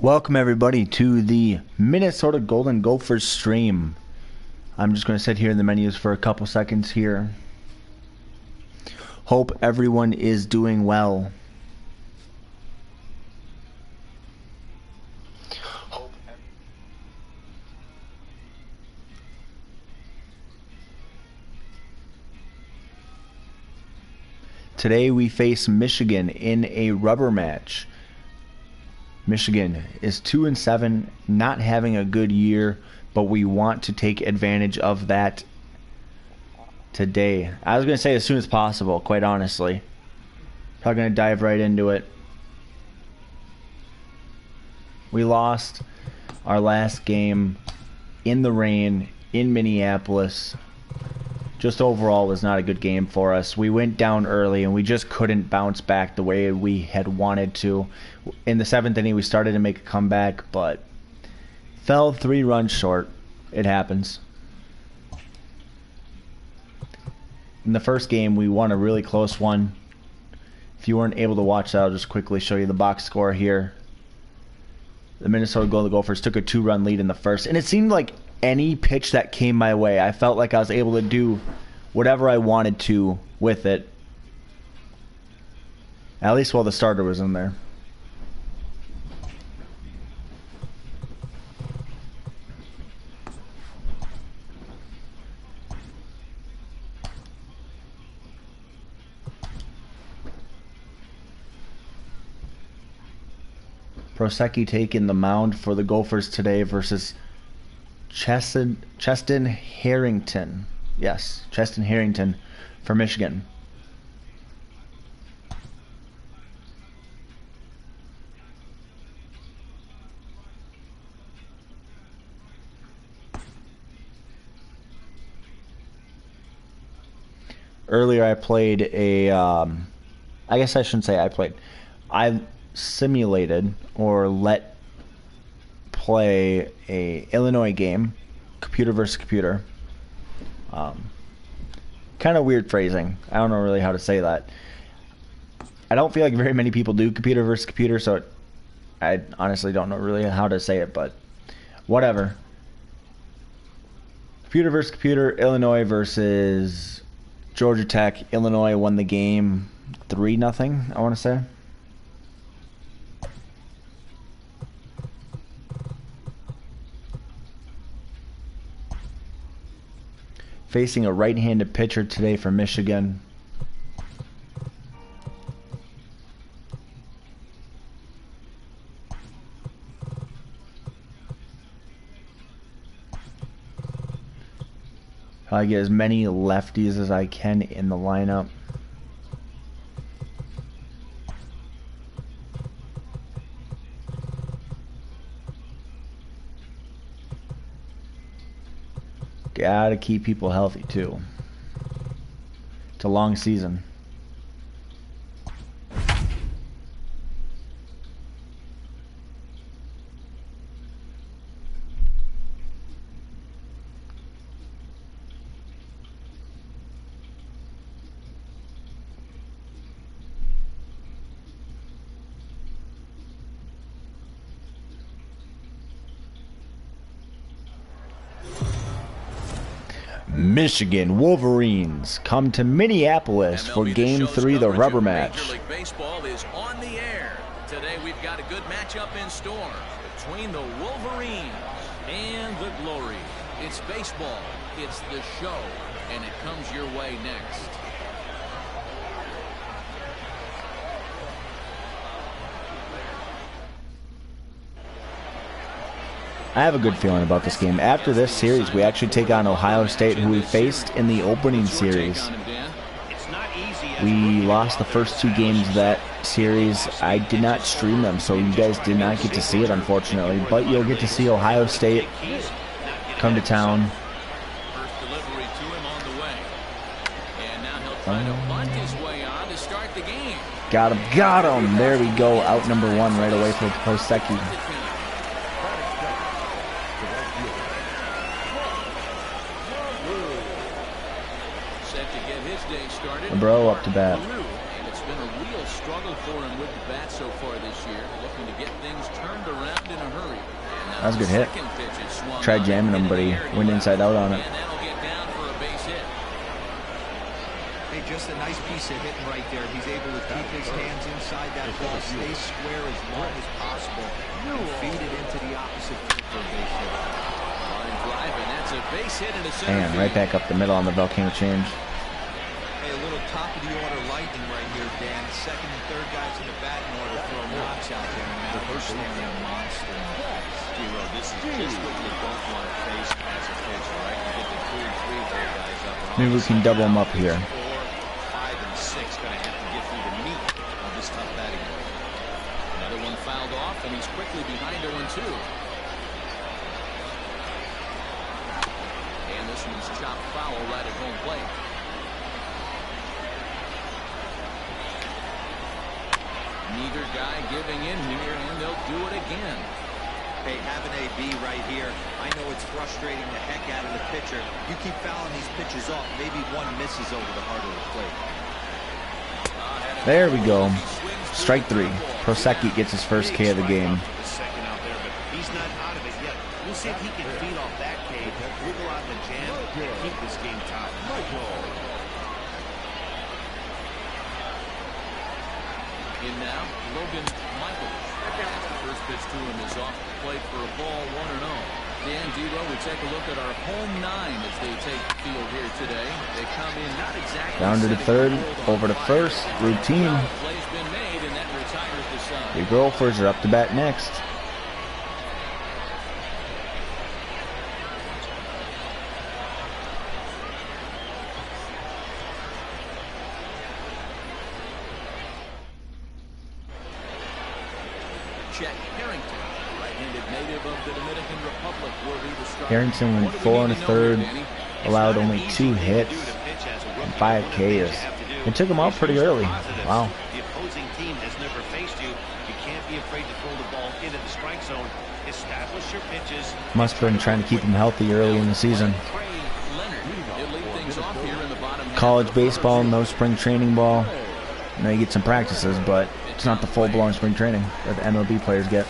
Welcome everybody to the Minnesota Golden Gophers stream. I'm just going to sit here in the menus for a couple seconds here. Hope everyone is doing well. Today we face Michigan in a rubber match. Michigan is 2-7, not having a good year, but we want to take advantage of that today. I was going to say as soon as possible, quite honestly. Probably going to dive right into it. We lost our last game in the rain in Minneapolis. Just overall was not a good game for us. We went down early and we just couldn't bounce back the way we had wanted to. In the 7th inning we started to make a comeback, but fell 3 runs short. It happens. In the first game we won a really close one. If you weren't able to watch that, I'll just quickly show you the box score here. The Minnesota Golden Gophers took a 2-run lead in the first, and it seemed like any pitch that came my way, I felt like I was able to do whatever I wanted to with it. At least while the starter was in there. Prosecki taking the mound for the Gophers today versus Cheston Harrington. Yes, Cheston Harrington for Michigan. Earlier I played a, I guess I shouldn't say I played. I simulated or let play a Illinois game, computer versus computer. Kind of weird phrasing. I don't know really how to say that. I don't feel like very many people do computer versus computer, so I honestly don't know really how to say it, but whatever. Computer versus computer, Illinois versus Georgia Tech. Illinois won the game 3-0, I want to say. Facing a right-handed pitcher today for Michigan. I get as many lefties as I can in the lineup. Gotta keep people healthy too. It's a long season. Michigan Wolverines come to Minneapolis for Game 3, the rubber match. Major League Baseball is on the air. Today we've got a good matchup in store between the Wolverines and the Glory. It's baseball, it's the show, and it comes your way next. I have a good feeling about this game. After this series, we actually take on Ohio State, who we faced in the opening series. We lost the first 2 games of that series. I did not stream them, so you guys did not get to see it, unfortunately. But you'll get to see Ohio State come to town. First delivery to him on the way. And now he'll try to bunt his way on to start the game. Got him. There we go. Out number 1 right away for Prosecki. Set to get his day started. Bro up to bat. And it's been a real struggle for him with the bat so far this year. Looking to get things turned around in a hurry. That was a good hit. Tried jamming him, but he went inside out on it. And that'll get down for a base hit. Hey, just a nice piece of hitting right there. He's able to keep his hands inside that ball, stay square as long as possible, and feed it into the opposite field for a base hit. Line drive, and that's a base hit in the center And right back up the middle on the volcano change. Hey, a little top of the order lightning right here, Dan. Second and third guys in the batting order throw knocks out there, and now they're staring a monster. Zero. This is just what you don't want to face as a pitcher, right? You get the 2 and 3 ball guys up. Maybe we can double him up here. 4, 5, and 6 going to have to get through the meat of this tough batting order. Another one fouled off, and he's quickly behind 0-2. And this one's chopped foul right at home plate. Neither guy giving in here, and they'll do it again. Hey, have an AB right here. I know it's frustrating the heck out of the pitcher. You keep fouling these pitches off, maybe one misses over the heart of the plate. There we go. Strike 3. Prosecki gets his first K of the game. Second out there, but he's not out of it yet. We'll see if he can feed off that K, wiggle out the jam, and keep this game tied. In now, Logan Michaels. The first pitch to him is off the plate for a ball, 1-0. Dan Dero, we take a look at our home 9 as they take the field here today. They come in not exactly Down to the third, over to first, routine. Play's been made, and that retires the side. The Gophers are up to bat next. Chet Harrington, right-handed native of the Dominican Republic, will be the starter. Harrington went 4 1/3, allowed only 2 hits and 5 Ks. It took him out pretty early. Wow. The opposing team has never faced you. You can't be afraid to throw the ball into the strike zone. Establish your pitches. Must have been trying to keep him healthy early in the season. Trey Leonard, he'll lead things off here in the bottom half. College baseball, no spring training ball. You know, you get some practices, but it's not the full-blown spring training that the MLB players get.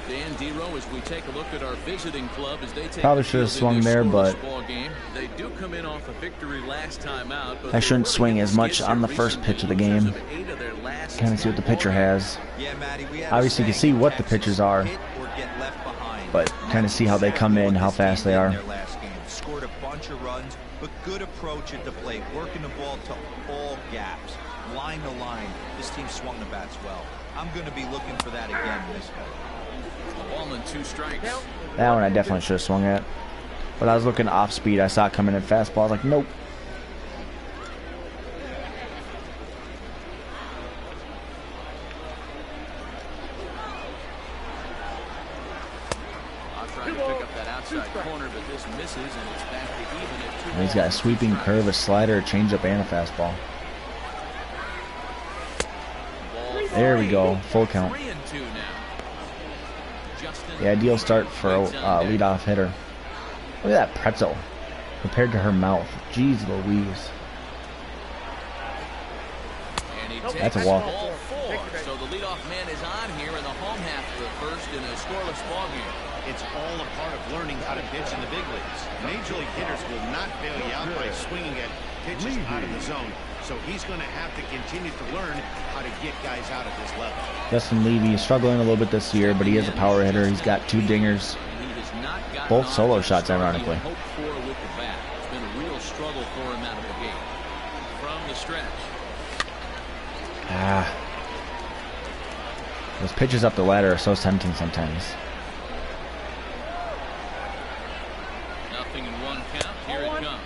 Dan Dero, as we take a look at our visiting club as they take Probably the should have field swung in there, their but scoreless ball game. They do come in off a victory last time out, but I shouldn't they're swing really as much skits on the here first recently. pitch of the Losers game. of 8 of their last Kind of see what the 10 pitcher has. Yeah, Matty, we have Obviously, you can see what the pitchers are, hit or get left behind. but kind of see how they come in, how fast they are. Their last game. Scored a bunch of runs, but good approach at the plate, working the ball to all gaps, line to line. This team swung the bats well. I'm going to be looking for that again in this one. A ball and 2 strikes. That one I definitely should have swung at. But I was looking off speed. I saw it coming in fastball. I was like, nope. I'll try to pick up that outside corner, but this misses, and it's back to even at 2 And he's got a sweeping curve, a slider, a changeup, and a fastball. There we go. Full count. 3-2 now. Justin The ideal start for a leadoff hitter. Look at that pretzel compared to her mouth. Jeez Louise. And he That's a takes walk. ball 4. So the leadoff man is on here in the home half of the first in a scoreless ball game. It's all a part of learning how to pitch in the big leagues. Major league hitters will not bail you out by swinging at pitches out of the zone. So he's going to have to continue to learn how to get guys out at this level. Justin Levy is struggling a little bit this year, but he is a power hitter. He's got 2 dingers. He has not gotten Both off solo the shots, start ironically. he hoped for with the bat. It's been a real struggle for him out of the gate. From the stretch. Those pitches up the ladder are so tempting sometimes. Nothing in 1 count. Here it comes.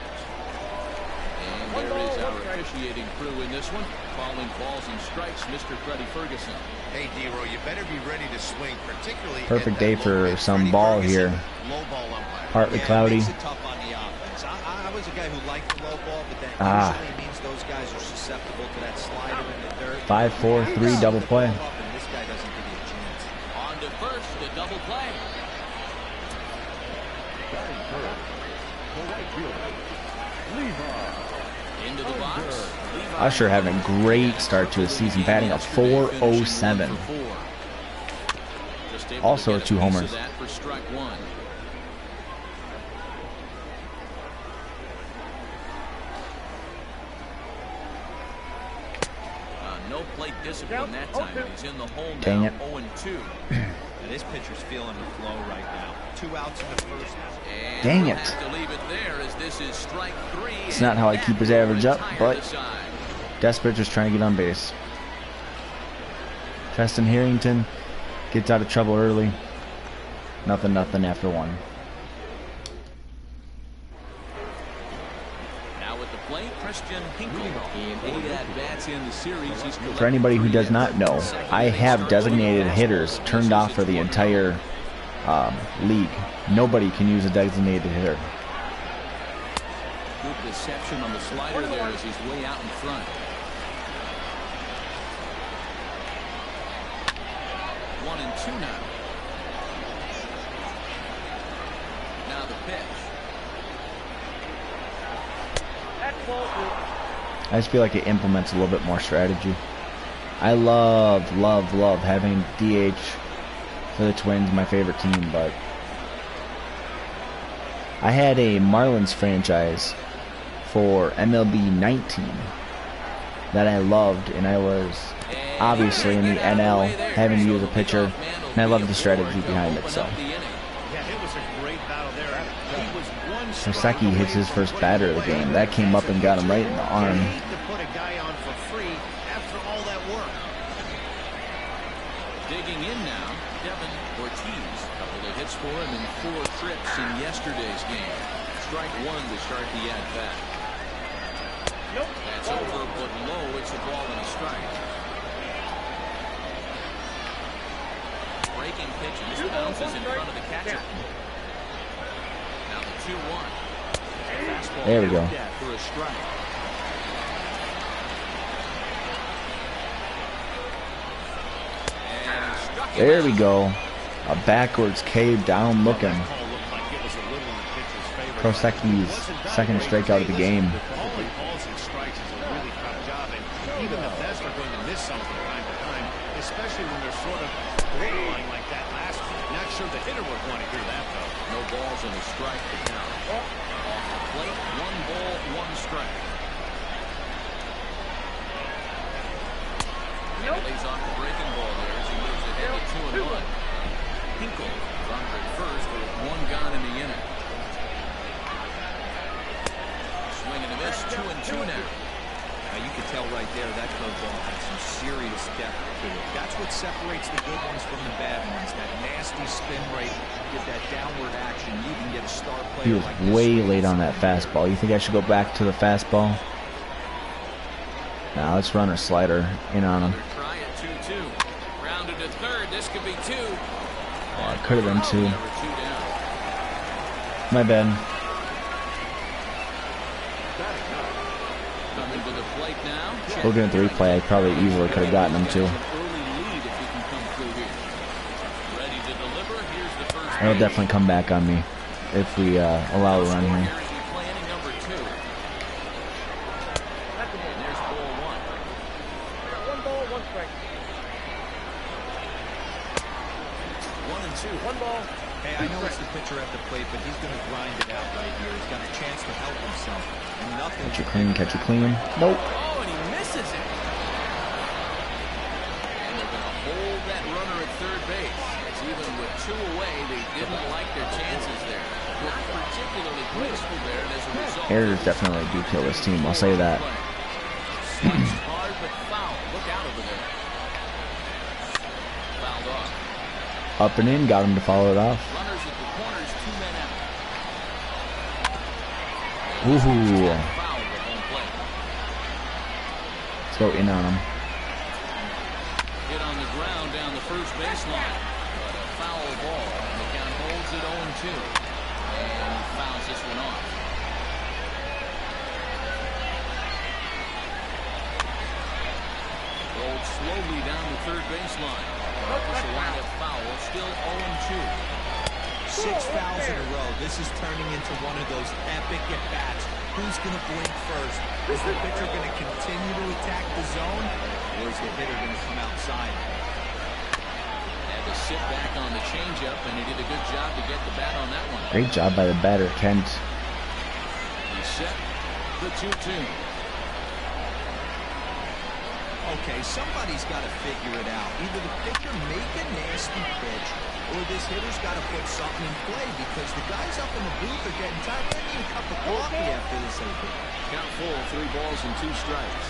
And there is our officiating crew in this one. Calling balls and strikes, Mr. Freddie Ferguson. Hey, Dero, you better be ready to swing, particularly Perfect at day that for low pitch. some Freddie ball Ferguson, here. Low ball umpire. Partly Yeah, cloudy. Makes it tough on the offense. I was a guy who liked the low ball, but that usually means those guys are susceptible to that slider in the dirt. 5-4-3 double play. And this guy doesn't give you a chance. On to first, the double play. In into the box. Usher having a great start to his season, batting a .407. Also 2 homers. For strike one. No plate discipline that time. He's in the hole now. Dang it. 0-2. And this pitcher's feeling the flow right now. 2 outs in the first. And dang we'll it. have to leave it there as this is strike 3. It's not how I keep his average up, but desperate, just trying to get on base. Preston Harrington gets out of trouble early. Nothing after 1. Now at the plate, Christian Hinkle. In 8 at-bats in the series. He's For anybody who does not know, I have designated hitters turned off for the entire league. Nobody can use a designated hitter. Good deception on the slider there as he's way out in front. 1-2 now. Now the pitch. I just feel like it implements a little bit more strategy. I love having DH for the Twins, my favorite team, but I had a Marlins franchise for MLB20 that I loved, and I was obviously in the NL having to use a pitcher, and I loved the strategy behind it. So Soseki hits his first batter of the game. That came up and got him right in the arm. Digging in now, Devin Ortiz. Couple of hits for him in 4 trips in yesterday's game. Strike 1 to start the at-bat. That's over, but low. It's a ball and a strike. Breaking pitch, and this bounces in front of the catcher. Now the 2-1. Fastball there we go. For a strike. There we go. A backwards cave down looking. Koseki's second strikeout of the game. Even the best are going to miss some from time to time, especially when they're sort of borderline like that last one. Not sure the hitter would want to hear that, though. No balls and a strike to count. Off the plate, 1 ball, 1 strike. Lays off the breaking ball there as he moves ahead to 2-1. Hinkle is on at first with 1 gone in the inning. Swing and a miss, 2-2 now. You can tell right there that curveball has some serious depth to it. That's what separates the good ones from the bad ones. That nasty spin rate, get that downward action. You can get a star player. He was like way late on that fastball. You think I should go back to the fastball? Now let's run a slider in on him. Try it 2-2. Rounded to third. This could be 2. It could have been 2. My bad. Coming to the plate now. Looking at the replay, I probably easily could have gotten him too. It'll definitely come back on me if we allow a run here. Hey, I know it's the pitcher at the plate, but he's going to grind it out right here. He's got a chance to help himself. And nothing. Catch you clean, catch you clean. Nope. Oh, and he misses it. And they're going to hold that runner at third base. As even with 2 away, they didn't like their chances there. Not particularly graceful there, and as a result, Errors definitely do kill this team, I'll say that. Sliced hard but foul. Look out over there. Fouled off. Up and in, got him to follow it off. Runners at the corners, 2 men out. Ooh. Foul at home plate. Let's go in on him. Hit on the ground down the first baseline. But a foul ball. And the count holds it 0-2. And fouls this one off. Rolled slowly down the third baseline. This a lineup foul. Still 0-2. 6 fouls in a row. This is turning into one of those epic at-bats Who's going to blink first? Is the pitcher going to continue to attack the zone, or is the hitter going to come outside? Had to sit back on the changeup, and he did a good job to get the bat on that one. Great job by the batter, Kent. He's set the 2-2. Okay, somebody's got to figure it out. Either the pitcher make a nasty pitch, or this hitter's got to put something in play, because the guys up in the booth are getting tired. They need a cup of coffee after this inning. Count full, 3 balls and 2 strikes.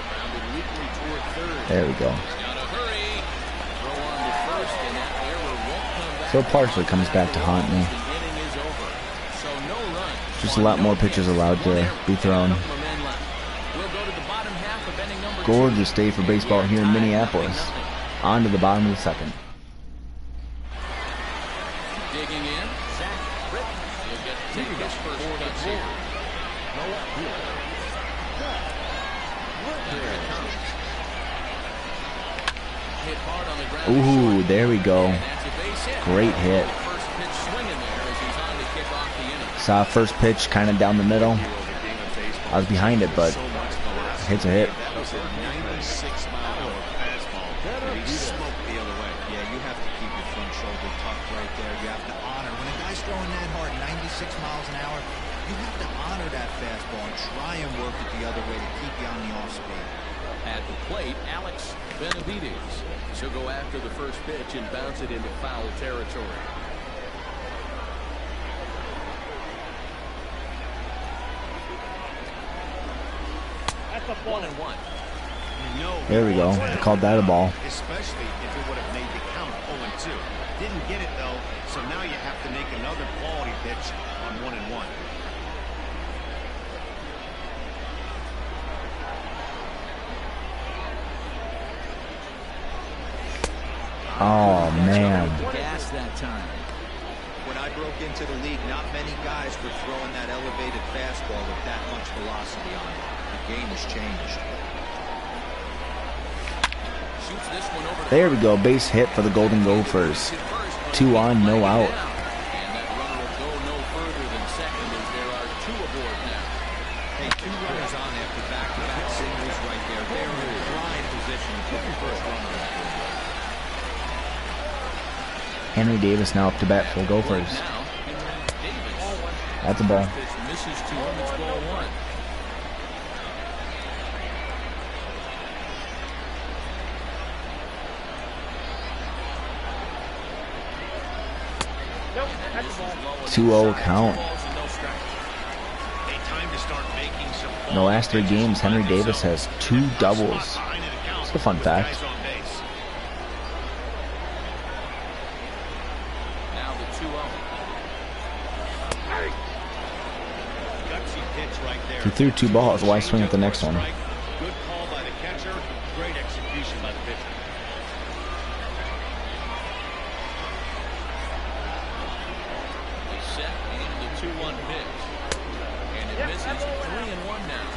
Grounded weakly toward third. There we go. He's got to hurry. Throw on to first, and that error won't come back. So partially comes back to haunt me. The inning is over. So no runs. Just a lot more pitches allowed to be thrown. We'll go to the bottom half of inning number 2. Gorgeous day for baseball here in Minneapolis. On to the bottom of the second. Digging in, Zach Britton. He'll get to take his first pitch here. Here it comes. Hit hard on the ground. Ooh, there we go. And that's a base hit. Great hit. First pitch swinging there as he's on to kick off the inning. Saw first pitch kind of down the middle. I was behind it, but hit's a hit. That was a 96-mile fastball. He smoked the other way. Yeah, you have to keep your front shoulder tucked right there. You have to honor. When a guy's throwing that hard, 96 miles an hour, you have to honor that fastball and try and work it the other way to keep you on the off speed. At the plate, Alex Benavides. So go after the first pitch and bounce it into foul territory. That's a 1-1. There we go. I called that a ball. Especially if it would have made the count 0-2. Didn't get it though, so now you have to make another quality pitch on 1-1. Oh, man. Gas that time. When I broke into the league, not many guys were throwing that elevated fastball with that much velocity on it. The game has changed. Shoots this one over to There we go. Base hit for the Golden Gophers. 2 on, no out. And that runner will go no further than second as there are 2 aboard now. Hey, 2 runners on after back-to-back singles right there. They're in a prime position to put the first runner on. Henry Davis now up to bat for the Gophers. Now, Davis. That's a ball. Pitch misses to him. It's ball 1. And this is low. 2-0 count. Balls and no strikes. Hey, time to start making some In the last 3 games, Henry Davis has 2 doubles. It's a fun fact. Now the 2-0. Gutsy pitch right there. If he threw 2 balls, why swing at the next one? Good call by the catcher. Great execution by the pitcher. He's set and the 2-1 pitch. And it misses. 3-1 now.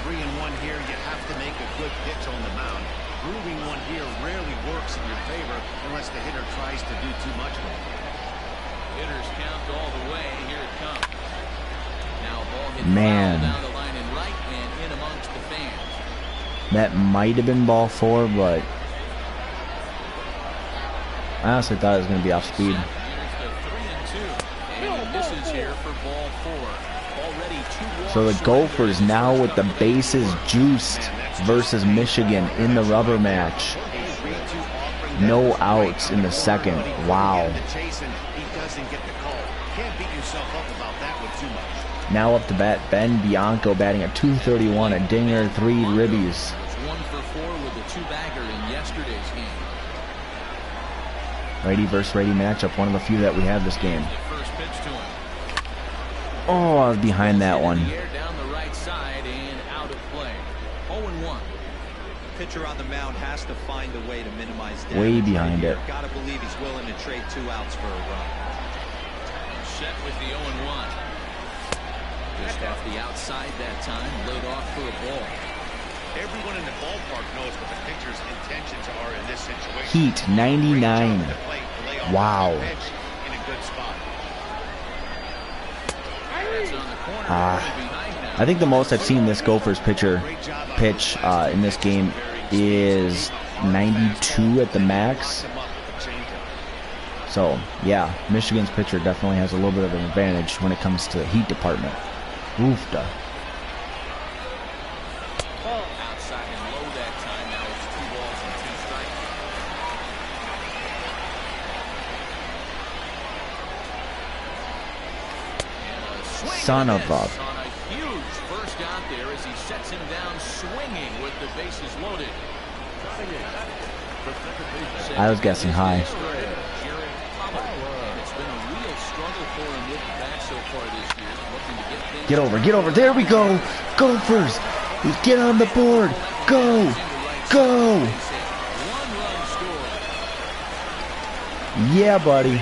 3-1 here. You have to make a good pitch on the mound. Grooving one here rarely works in your favor unless the hitter tries to do too much with it. Hitters count all the way. Here it comes. Now ball hit Man. down the line in right and in amongst the fans. That might have been ball 4, but I honestly thought it was going to be off speed. Here's the 3-2. And he misses here for ball 4. Already 2 walks So the short. Gophers now with the bases juiced versus Michigan in the rubber match. No outs in the second. Wow. Now up to bat, Ben Bianco batting at .231, a dinger, 3 ribbies. Was 1 for 4 with a 2-bagger in yesterday's game. Righty versus righty matchup, one of the few that we have this game. The first pitch to him. Oh, I was behind that one. In the air down the right side and out of play. 0-1. Pitcher on the mound has to find a way to minimize damage. Way behind it. Got to believe he's willing to trade 2 outs for a run. Set with the 0-1. Just off the outside that time, laid off for a ball. Everyone in the ballpark knows what the pitcher's intentions are in this situation. Heat 99. Great job at the plate to lay off Wow. the pitch in a good spot. I think the most I've seen this Gophers pitcher pitch in this game is 92 at the max. So, yeah, Michigan's pitcher definitely has a little bit of an advantage when it comes to the heat department. Oofda. Outside and low that time. Now it's 2 balls and 2 strikes. Son of a... On a huge first out there as he sets him down swinging with the bases loaded. I was guessing high. It's been a real struggle for him with the bat so far this year. Looking to get things Get over, get over. There we go. Gophers. Get on the board. Go. Go. 1-run score. Yeah, buddy.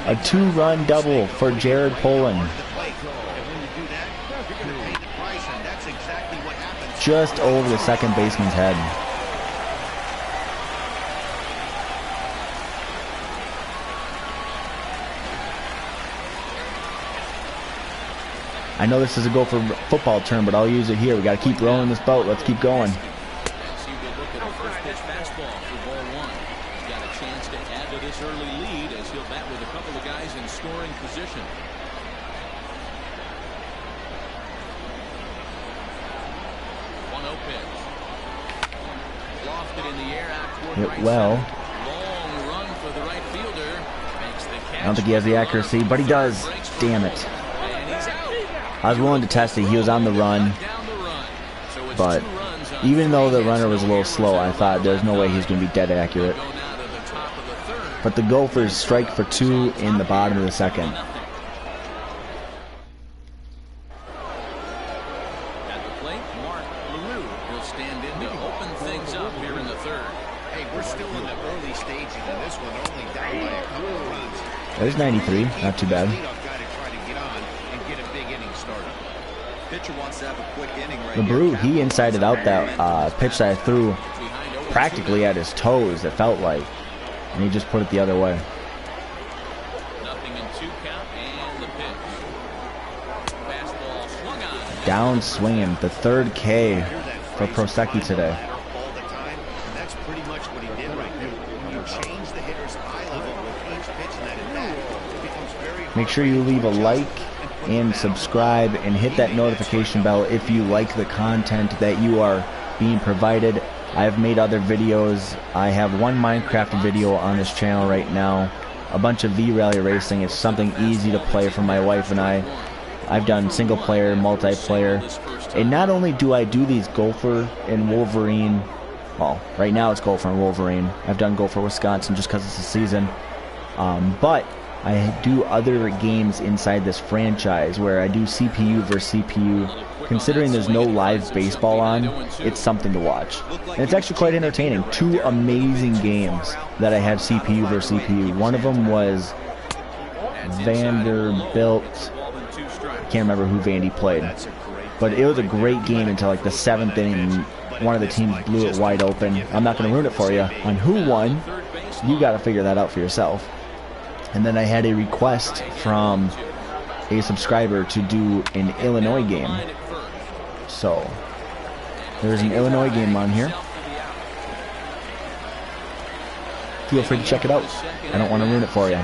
A 2-run double for Jared Poland. Just over the second baseman's head. I know this is a Gopher football term, but I'll use it here. We got to keep rolling this boat. Let's keep going. As he will look at a first pitch fastball for ball 1. He's got a chance to add to this early lead as he'll bat with a couple of guys in scoring position. Pitch. Lofted in the air out toward Hit right well. center. Long run for the right fielder. Makes the catch. I don't think he has the accuracy, but he does. Damn it. And he's out. I was willing to test it. He was on the run. Down the run. So it's But 2 runs on even though the 3 hits, runner was a no little slow, I errors, thought there's no way he's going to be dead accurate. Go now to the top of the 3rd. But the Gophers strike for 2 in the bottom of the 2nd. There's 93, not too bad. LeBrew, he insided out that pitch that I threw practically at his toes, it felt like. And he just put it the other way. Nothing in 2 count and the pitch. Fastball swung on. Down swinging, the 3rd K for Prosecki today. That's pretty much what he did right there. When you change the hitter's eye level with each pitch in that at bat, it becomes very hard. Make sure you leave a like and subscribe and hit that notification bell if you like the content that you are being provided. I have made other videos. I have 1 Minecraft video on this channel right now, a bunch of V-Rally racing. It's something easy to play for my wife and I. I've done single player, multiplayer, and not only do I do these Gopher and Wolverine, well, right now it's Gopher and Wolverine. I've done Gopher Wisconsin just because it's the season, but I do other games inside this franchise where I do CPU versus CPU. Considering there's no live baseball on, it's something to watch. And it's actually quite entertaining. 2 amazing games that I have CPU versus CPU. One of them was Vanderbilt. I can't remember who Vandy played. But it was a great game until like the 7th inning. One of the teams blew it wide open. I'm not going to ruin it for you. On who won, you got to figure that out for yourself. And then I had a request from a subscriber to do an Illinois game. So, there's an Illinois game on here. Feel free to check it out. I don't want to ruin it for you.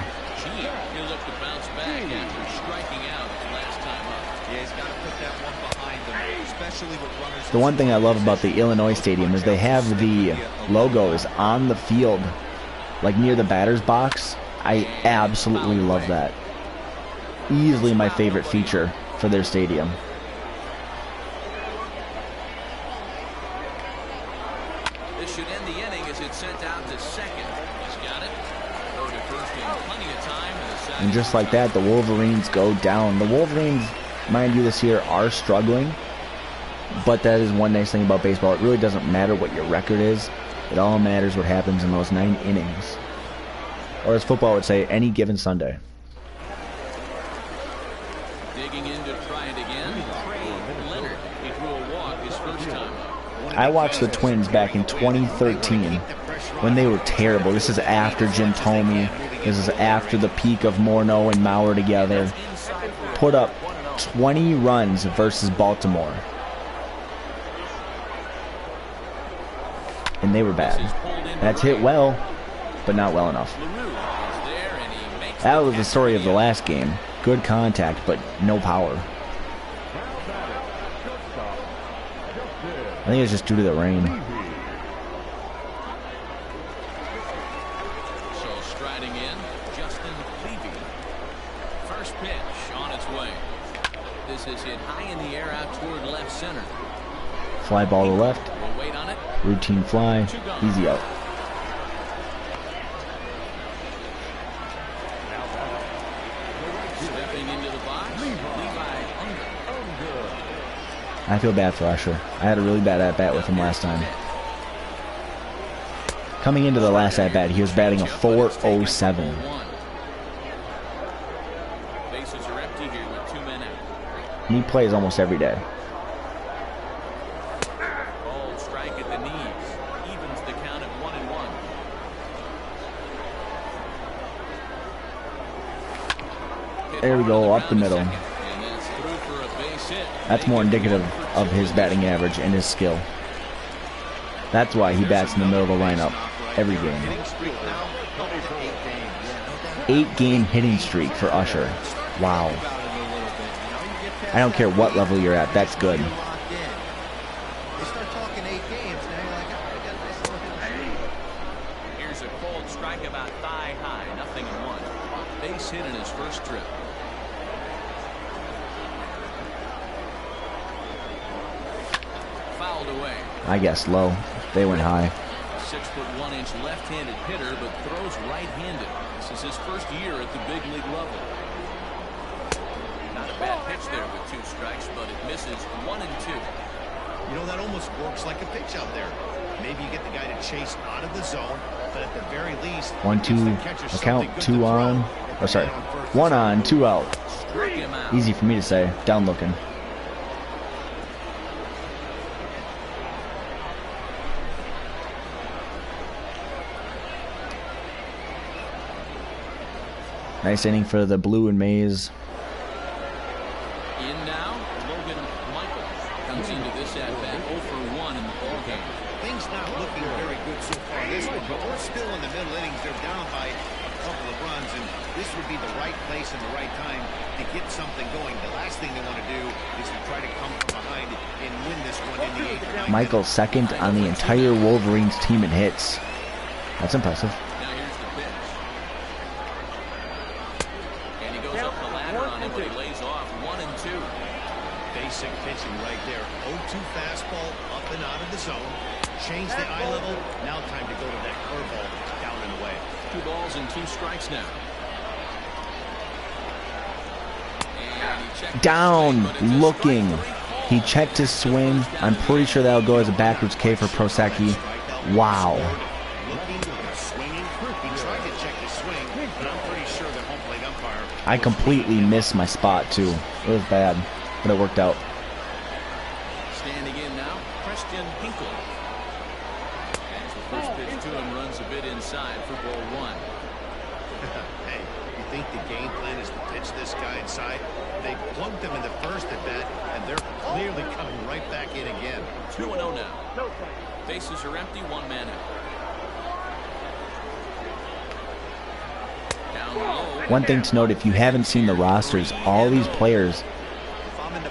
The one thing I love about the Illinois stadium is they have the logos on the field, like near the batter's box. I absolutely love that. Easily my favorite feature for their stadium. This should end the inning as it's sent out to second. He's got it. Throw to first in plenty of time. And just like that, the Wolverines go down. The Wolverines, mind you, this year are struggling. But that is one nice thing about baseball. It really doesn't matter what your record is. It all matters what happens in those 9 innings. Or as football would say, any given Sunday. Digging in to try it again. Leonard, he drew a walk his first time up. I watched the Twins back in 2013, when they were terrible. This is after Jim Thome. This is after the peak of Morneau and Maurer together. Put up 20 runs versus Baltimore. And they were bad. That's hit well, but not well enough. That was the story of the last game. Good contact, but no power. I think it's just due to the rain. So striding in, Justin Levy. First pitch on its way. This is hit high in the air out toward left center. Fly ball to left. We'll wait on it. Routine fly. Easy out. Stepping into the box. Levi Unger. I feel bad for Usher. I had a really bad at-bat with him last time. Coming into the last at-bat, he was batting a .407. Bases are empty here with 2 men out. And he plays almost every day. Ball strike at the knees. Evens the count at 1-1. There we go, up the middle. And that's through for a base hit. That's more indicative of his batting average and his skill. That's why he bats in the middle of the lineup every game. 8-game hitting streak for Usher. Wow. I don't care what level you're at, that's good. Here's a cold strike about thigh high, 0-1. Base hit in his first trip. Fouled away. I guess low. They went high. 6'1" left-handed hitter, but throws right-handed. This is his first year at the big league level. Not a bad pitch there with 2 strikes, but it misses 1 and 2. You know, that almost works like a pitch out there. Maybe you get the guy to chase out of the zone, but at the very least, 1-2 account, 2 on. Oh, sorry. 1 on, 2 out. Struck him out. Easy for me to say. Down looking. Nice inning for the Blue and Maize. In now, Logan Michael comes into this at-bat 0 for 1 in the ballgame. things not looking very good so far in this one, but we're still in the middle innings. They're down by a couple of runs, and this would be the right place and the right time to get something going. The last thing they want to do is to try to come from behind and win this one in the 8th. Michael's second on the entire Wolverines team in hits. That's impressive. Now here's the pitch. And he goes up the ladder on him, but he lays off 1 and 2. Basic pitching right there. 0-2 fastball up and out of the zone. Change the eye level. Now time to go to that curveball down and away. 2 balls and 2 strikes now. And he checked Down, his swing, but it's a looking. strike 3 call. He checked his swing. I'm pretty sure that'll go as a backwards K for Prosecki. Wow. Looking, swinging. He tried to check his swing, but I'm pretty sure the home plate umpire. I completely missed my spot too. It was bad, but it worked out. Standing in now, Christian Hinkle. As the first pitch to him runs a bit inside for ball 1. Hey, you think the game plan is to pitch this guy inside? They plunked him in the first at bat, and they're clearly coming right back in again. 2-0 now. Bases are empty, 1 man out. Down low. One thing to note, if you haven't seen the rosters, all these players,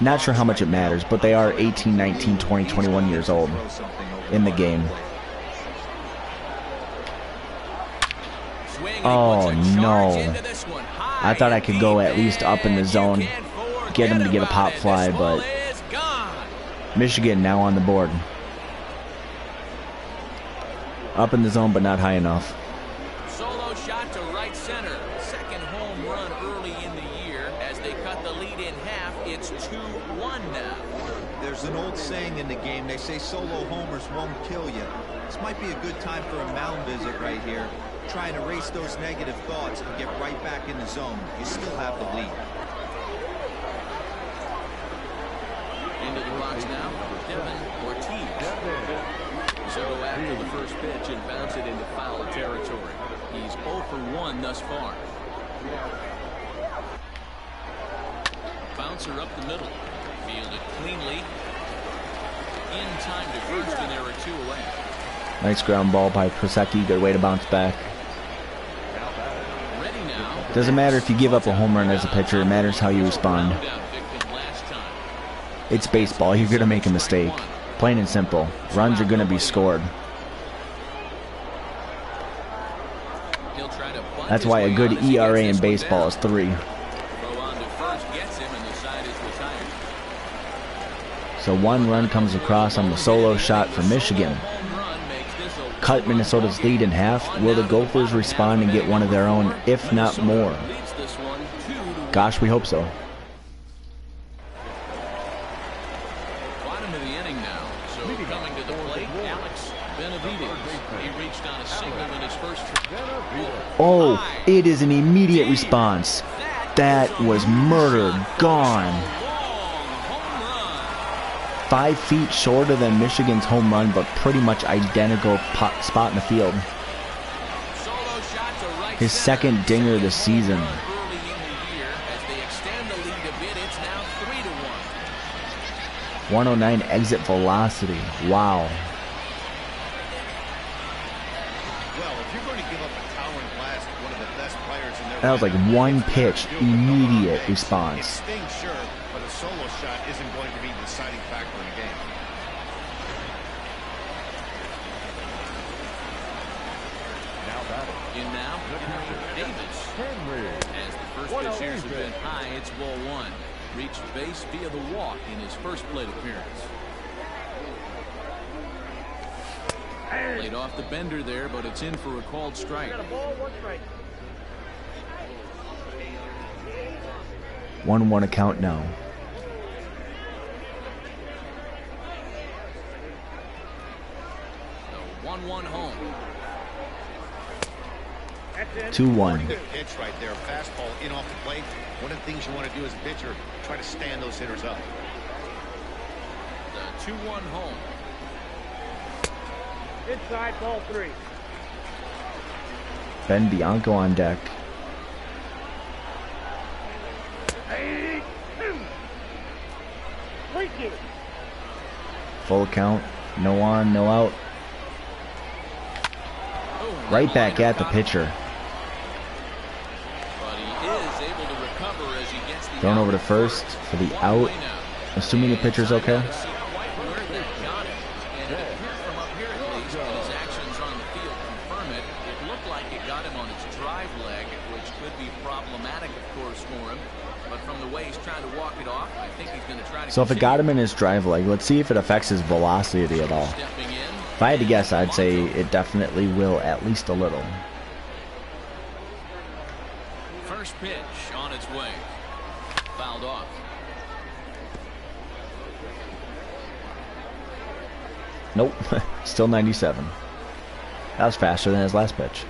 not sure how much it matters, but they are 18, 19, 20, 21 years old in the game. Oh, no. I thought I could go at least up in the zone, get him to get a pop fly, but Michigan now on the board. Up in the zone, but not high enough. Solo shot to right center. Second home run early in the year. As they cut the lead in half, it's 2-1 now. There's an old saying in the game. They say solo homers won't kill you. This might be a good time for a mound visit right here. Try and erase those negative thoughts and get right back in the zone. You still have the lead. Into the box now, Devin Ortiz. So go after the first pitch and bounce it into foul territory. He's 0 for 1 thus far. Bouncer up the middle. Fielded cleanly. In time to first, and there are 2 away. Nice ground ball by Prosecki. Good way to bounce back. Ready now. Doesn't matter if you give up a home run as a pitcher. It matters how you respond. It's baseball. You're going to make a mistake. Plain and simple. Runs are going to be scored. That's why a good ERA in baseball is 3. So 1 run comes across on the solo shot for Michigan. Cut Minnesota's lead in half. Will the Gophers respond and get one of their own, if not more? Gosh, we hope so. Bottom of the inning now. So coming to the plate, Alex Benavidez. He reached on a single in his first. Oh, it is an immediate response. That was murdered. Gone. 5 feet shorter than Michigan's home run, but pretty much identical spot in the field. His second dinger this season. 109 exit velocity. Wow. That was like 1 pitch, immediate response. But a solo shot isn't going to be the deciding factor in the game. In now, Davis. As the first pitch here has been high, it's ball 1. Reached base via the walk in his first plate appearance. Laid off the bender there, but it's in for a called strike. 1-1 account now. The 1-1 home. 2-1. Good pitch right there. Fastball in off the plate. One of the things you want to do as a pitcher, try to stand those hitters up. The 2-1 home. Inside ball 3. Ben Bianco on deck. Full count. No on, no out. Right back at the pitcher. Thrown over to first for the out. Assuming the pitcher's okay. So if it got him in his drive leg, let's see if it affects his velocity at all. If I had to guess, I'd say it definitely will, at least a little. First pitch on its way. Fouled off. Nope. Still 97. That was faster than his last pitch.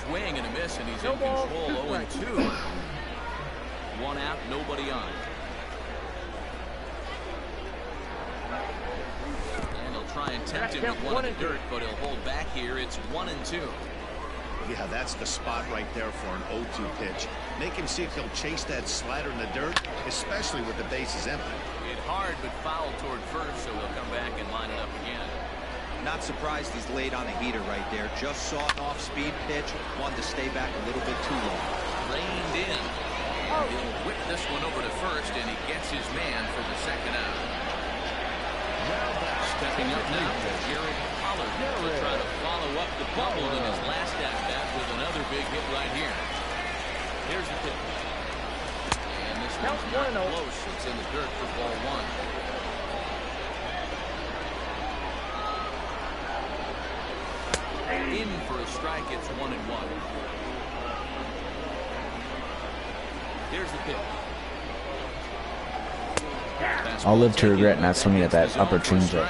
Swing and a miss, and he's in control. 0-2. 1 out, nobody on. And he'll try and tempt him with one in the dirt, but he'll hold back here. It's 1-2. Yeah, that's the spot right there for an 0-2 pitch. Make him see if he'll chase that slider in the dirt, especially with the bases empty. Hit hard, but foul toward first, so he'll come back and line it up again. Not surprised he's laid on a heater right there. Just saw an off-speed pitch. Wanted to stay back a little bit too long. Reined in. He'll whip this one over to first, and he gets his man for the second out. Stepping up now, Jared Pollard will try to follow up the double in his last at-bat with another big hit right here. Here's the pitch. And this one's not close. It's in the dirt for ball 1. In for a strike, it's 1-1. Here's the pitch. I'll live to regret not swinging at that upper changeup.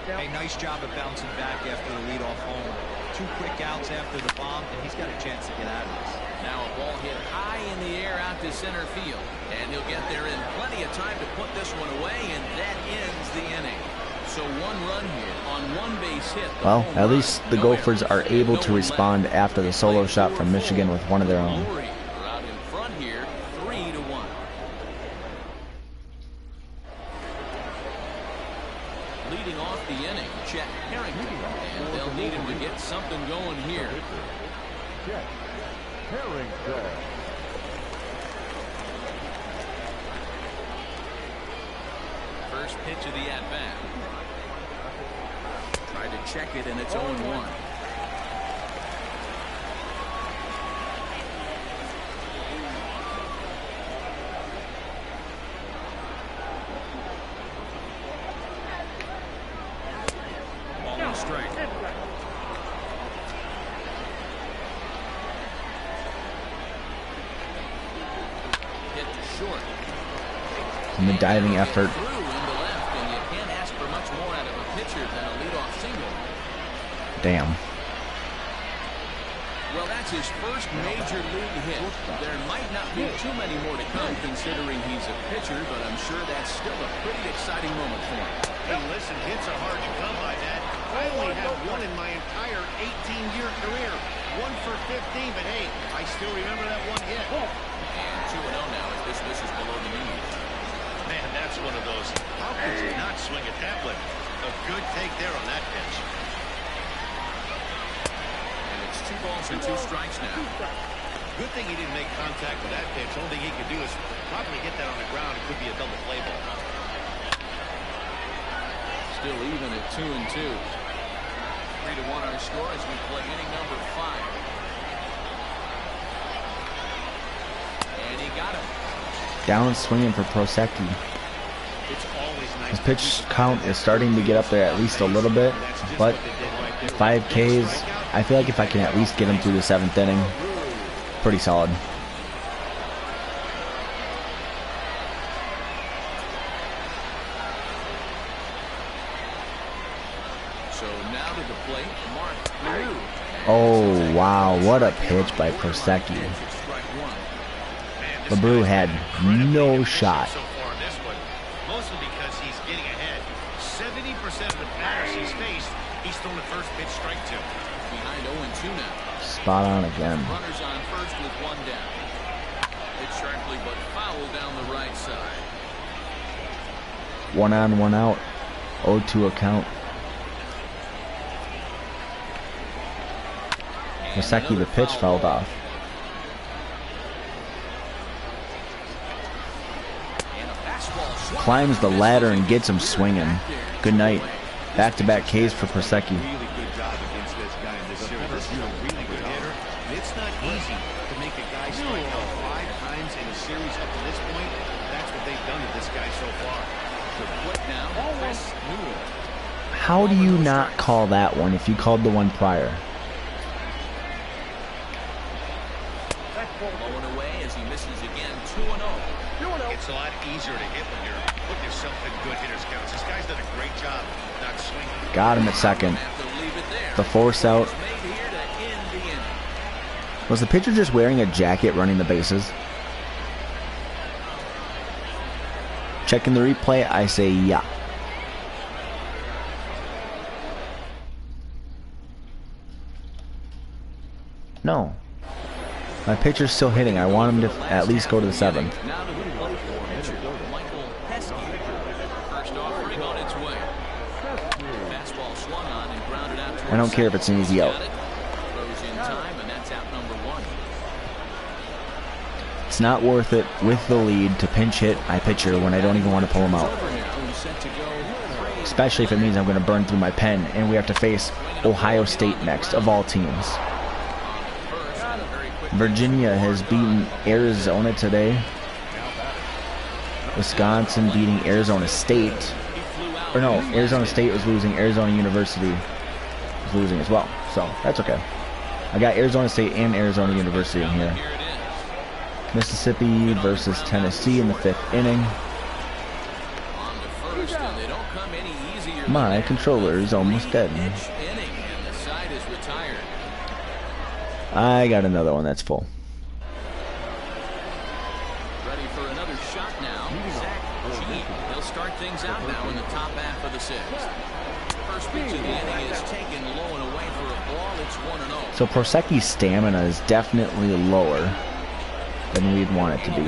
Hey, nice job of bouncing back after the leadoff home. 2 quick outs after the bomb, and he's got a chance to get out of this. Now a ball hit high in the air out to center field, and he'll get there in plenty of time to put this one away, and that ends the inning. So one run here on one base hit. Well, at least the Gophers are able to respond after the solo shot from Michigan with one of their own. We're out in front here, 3-1. Leading off the inning, Chet Harrington, and they'll need him to get something going here. Chet Harrington. First pitch of the at-bat. Tried to check it, and it's 0-1. Ball and strike. Hit to short. And the diving effort. Through into left, and you can't ask for much more out of a pitcher than a leadoff single. Damn. Well, that's his first major league hit. There might not be too many more to come considering he's a pitcher, but I'm sure that's still a pretty exciting moment for him. Hey, listen, hits are hard to come by, Dad. I only have one in my entire 18-year career. 1 for 15, but hey, I still remember that one hit. And 2-0 now as this misses below the knees. Man, that's one of those. How could you not swing at that one? A good take there on that pitch. And it's 2 balls and 2 strikes now. Good thing he didn't make contact with that pitch. Only thing he could do is probably get that on the ground. It could be a double play ball. Still even at 2-2. 3-1 our score as we play inning number 5. And he got him. Down swinging for Prosecki. It's always nice. His pitch count is starting to get up there at least a little bit, but 5 Ks, I feel like if I can at least get him through the 7th inning, pretty solid. So now to the plate, Mark Blue. Oh, wow, what a pitch by Prosecki. LeBrew had no shot. So far in this one, mostly because he's getting ahead. 70% of the batters he's faced, he's thrown the first pitch strike to. Behind 0-2 now. Spot on again. Runners on first with 1 down. Hit sharply but foul down the right side. 1 on, 1 out. 0-2 account. Prosecki, the pitch fouled off. Climbs the ladder and gets him swinging. Good night. Back-to-back Ks for Prosecki. Really good job against this guy in this series. This is a really good hitter. It's not easy to make a guy strike out 5 times in a series up to this point. That's what they've done to this guy so far. The plate now, Chris Newell. How do you not call that one if you called the one prior? Blowing away as he misses again, 2-0. It's a lot easier to hit when you're putting yourself in good hitters counts. This guy's done a great job not swinging. Got him at second. Have to leave it there. The force out. It's made here to end the inning. Was the pitcher just wearing a jacket running the bases? Checking the replay, I say yeah. No. My pitcher's still hitting. I want him to at least go to the 7th. Now to the plate for pitcher Michael Pesky. First offering on its way. Fastball swung on and grounded out. I don't care if it's an easy out. Throws in time, and that's out number 1. It's not worth it with the lead to pinch hit my pitcher when I don't even want to pull him out. Especially if it means I'm going to burn through my pen and we have to face Ohio State next, of all teams. Virginia has beaten Arizona today. Wisconsin beating Arizona State. Or no, Arizona State was losing. Arizona University was losing as well. So that's okay. I got Arizona State and Arizona University in here. Mississippi versus Tennessee in the 5th inning. My controller is almost dead. I got another one that's full. Ready for another shot now. Zach He'll start things out now in the top half of the sixth. First pitch of the inning is taken low and away for a ball. It's 1-0. So Proseki's stamina is definitely lower than we'd want it to be.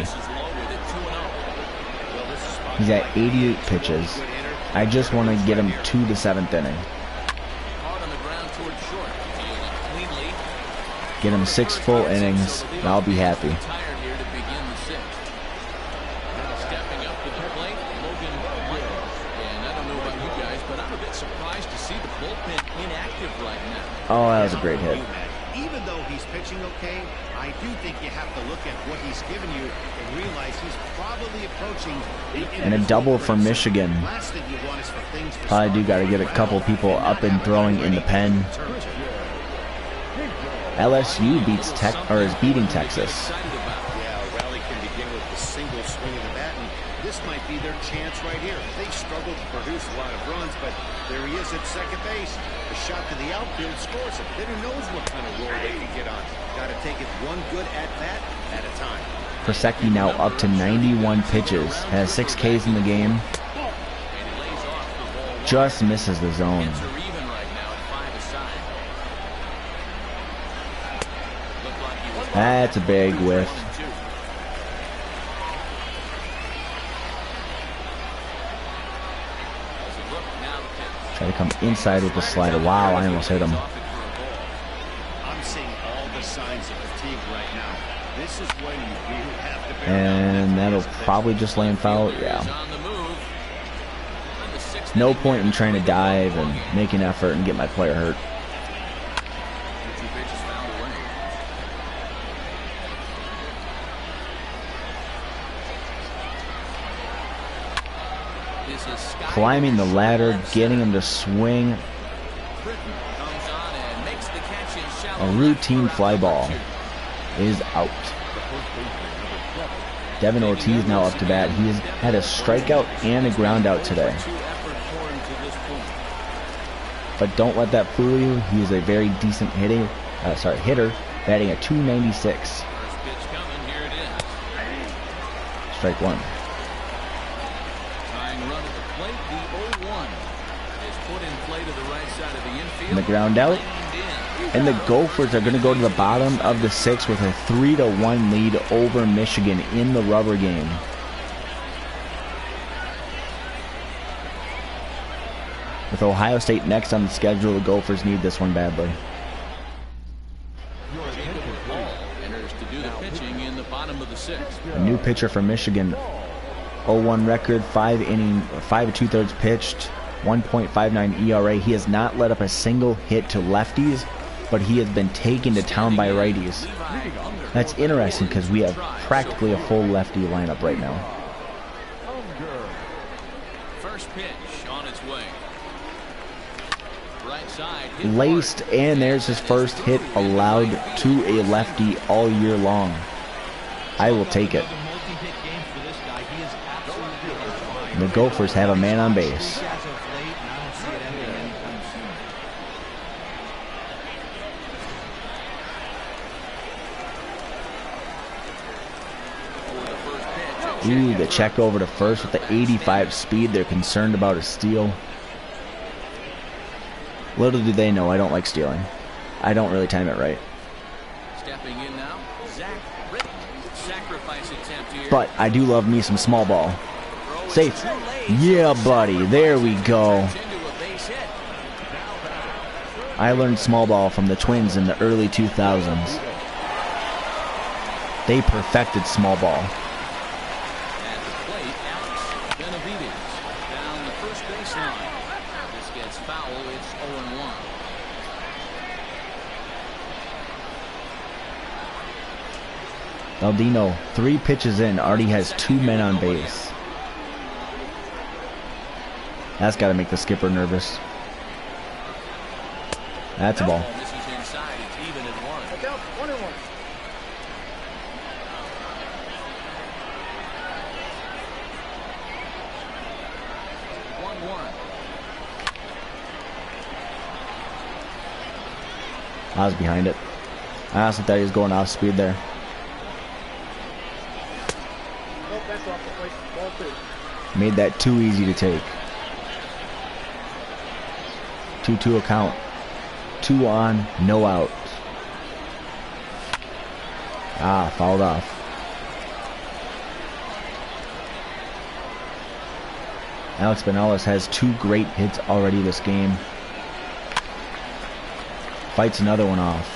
He's at 88 pitches. I just want to get him to the 7th inning. Get him 6 full innings, and I'll be happy. Oh, that was a great hit. Even though he's pitching okay, I do think you have to look at what he's given you and realize he's probably approaching the and a double for Michigan. Last thing you want is for things to Probably do got to get a couple people up and throwing in the pen. LSU is beating Texas. Yeah, a rally can begin with a single swing of the bat, and this might be their chance right here. They struggled to produce a lot of runs, but there he is at second base. A shot to the outfield scores him. Then who knows what kind of roll they can get on. Got to take it one good at-bat at a time. Prosecki now up to 91 pitches. Has 6 Ks in the game. Just misses the zone. That's a big whiff. Try to come inside with the slider. Wow, I almost hit him. I'm seeing all the signs of fatigue right now. This is when you really have to and that'll probably just land foul. Yeah. No point in trying to dive and make an effort and get my player hurt. Climbing the ladder, getting him to swing. A routine fly ball is out. Devin Ortiz now up to bat. He has had a strikeout and a ground out today. But don't let that fool you. He is a very decent hitter, batting at 296. Strike one. And the ground out. And the Gophers are going to go to the bottom of the 6th with a 3-1 lead over Michigan in the rubber game. With Ohio State next on the schedule, the Gophers need this one badly. A new pitcher for Michigan. 0-1 record, 5 2/3 pitched, 1.59 ERA. He has not let up a single hit to lefties, but he has been taken to town by righties. That's interesting because we have practically a full lefty lineup right now. First pitch on its way. Right side. Laced, and there's his first hit allowed to a lefty all year long. I will take it. The Gophers have a man on base. Ooh, the check over to first with the 85 speed. They're concerned about a steal. Little do they know I don't like stealing. I don't really time it right. Stepping in now, Zach Britton. Sacrifice attempt here. But I do love me some small ball. Safe. Yeah, buddy. There we go. I learned small ball from the Twins in the early 2000s. They perfected small ball. Baldino, 3 pitches in, already has 2 men on base. That's got to make the skipper nervous. That's a ball. I was behind it. I honestly thought he was going off speed there. Made that too easy to take. 2-2 count. 2 on, no out. Ah, fouled off. Alex Benales has 2 great hits already this game. Fights another one off.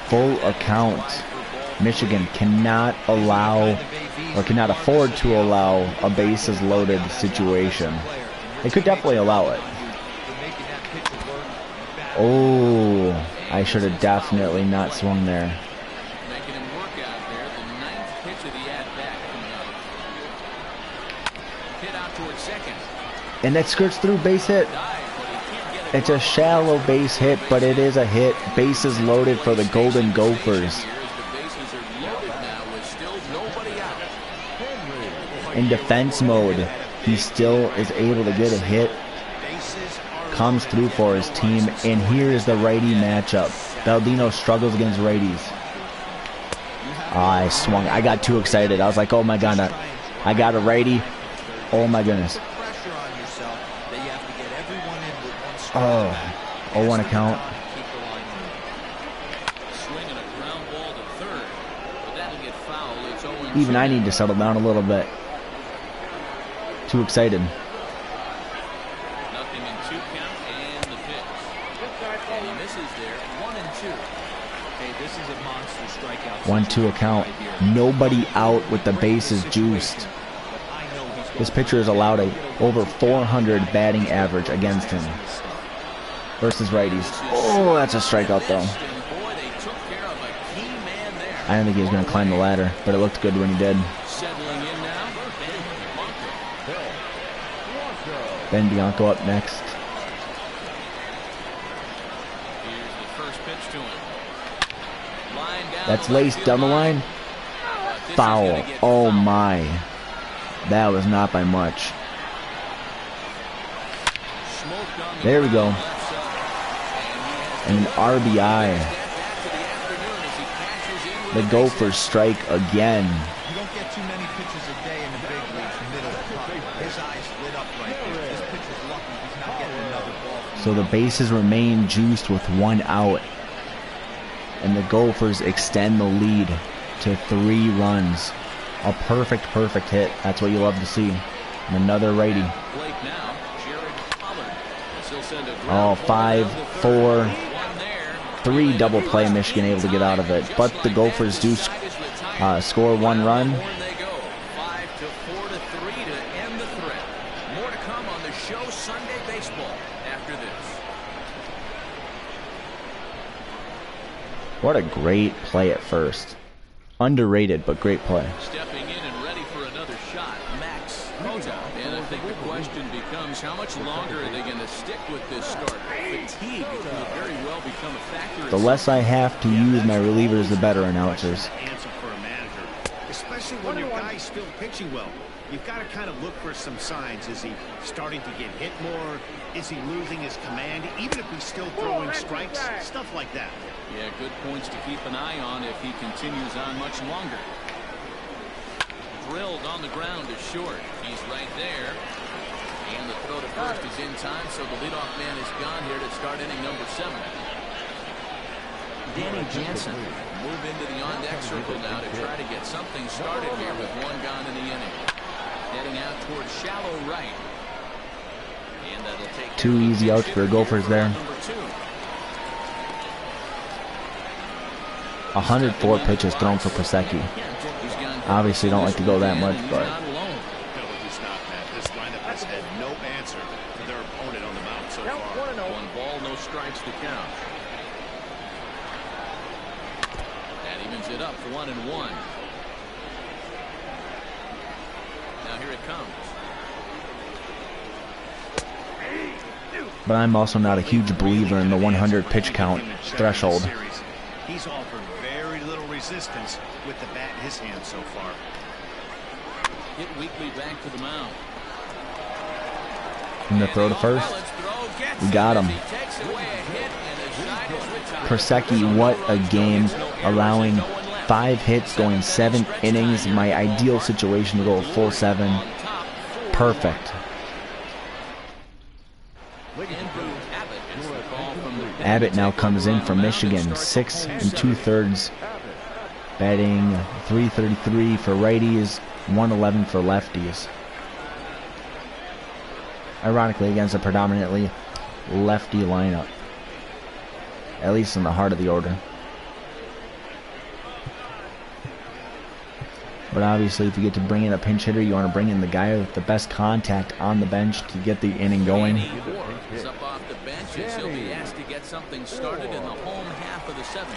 Full account. Michigan cannot allow, or cannot afford to allow, a bases loaded situation. They could definitely allow it. Oh, I should have definitely not swung there. Making him work out there. The 9th pitch of the at-bat coming up. Hit out towards second. And that skirts through, base hit. It's a shallow base hit, but it is a hit. Bases loaded for the Golden Gophers. In defense mode, he still is able to get a hit. Comes through for his team, and here is the righty matchup. Baldino struggles against righties. I swung. I got too excited. I was like, oh my god, I got a righty. Oh my goodness. Oh, 0-1 account. Even I need to settle down a little bit. Too excited. Nothing in 2 count and the pitch. And he misses there. 1-2. Hey, this is a monster strikeout. 1-2 account. Nobody out with the bases juiced. This pitcher is allowed over 400 batting average against him. Versus righties. Oh, that's a strikeout though. I didn't think he was going to climb the ladder, but it looked good when he did. Ben Bianco up next. That's laced down the line. Foul. Oh my. That was not by much. There we go. And an RBI. The Gophers strike again. You don't get too many pitches a day in the big leagues, middle cut. His eyes lit up right there. This pitcher's lucky he's not getting another ball. So the bases remain juiced with 1 out. And the Gophers extend the lead to 3 runs. A perfect hit. That's what you love to see. And another righty. Oh, 5, 4, 3 double play. Michigan able to get out of it. But the Gophers do score 1 run. 5-4 to 3 to end the threat. More to come on the show Sunday Baseball after this. What a great play at first. Underrated, but great play. Stepping in and ready for another shot, Max Mota. And I think the question becomes, how much longer are they going to stick with this start? Fatigue could very well become a factor. The less I have to use my relievers, the better, announcers. Answer for a manager, especially when your guy's still pitching well. You've got to kind of look for some signs. Is he starting to get hit more? Is he losing his command? Even if he's still throwing strikes, stuff like that. Yeah, good points to keep an eye on if he continues on much longer. Drilled on the ground is short. He's right there. And the throw to first is in time, so the leadoff man is gone here to start inning number 7. Danny Jansen move into the on-deck circle now to try to get something started here with 1 gone in the inning. Heading out towards shallow right. And that'll take 2 easy outs for the Gophers there. 104 pitches thrown for Prosecki. Obviously don't like to go that much, but This lineup has had no answer to their opponent on the mound so far. 1 ball, no strikes to count. That evens it up, 1-1. Now here it comes. but I'm also not a huge believer in the 100 pitch count threshold. He's offered very little resistance with the bat in his hand so far. Hit weakly back to the mound. In the throw to first. We got him. Persecki, what a game. Allowing 5 hits, going 7 innings. My ideal situation to go a full 7. Perfect. Abbott now comes in from Michigan. 6 2/3. Batting .333 for righties, .111 for lefties. Ironically, against a predominantly lefty lineup. At least in the heart of the order. But obviously, if you get to bring in a pinch hitter, you want to bring in the guy with the best contact on the bench to get the inning going. He's up off the bench, and he'll be asked to get something started in the home half of the 7th.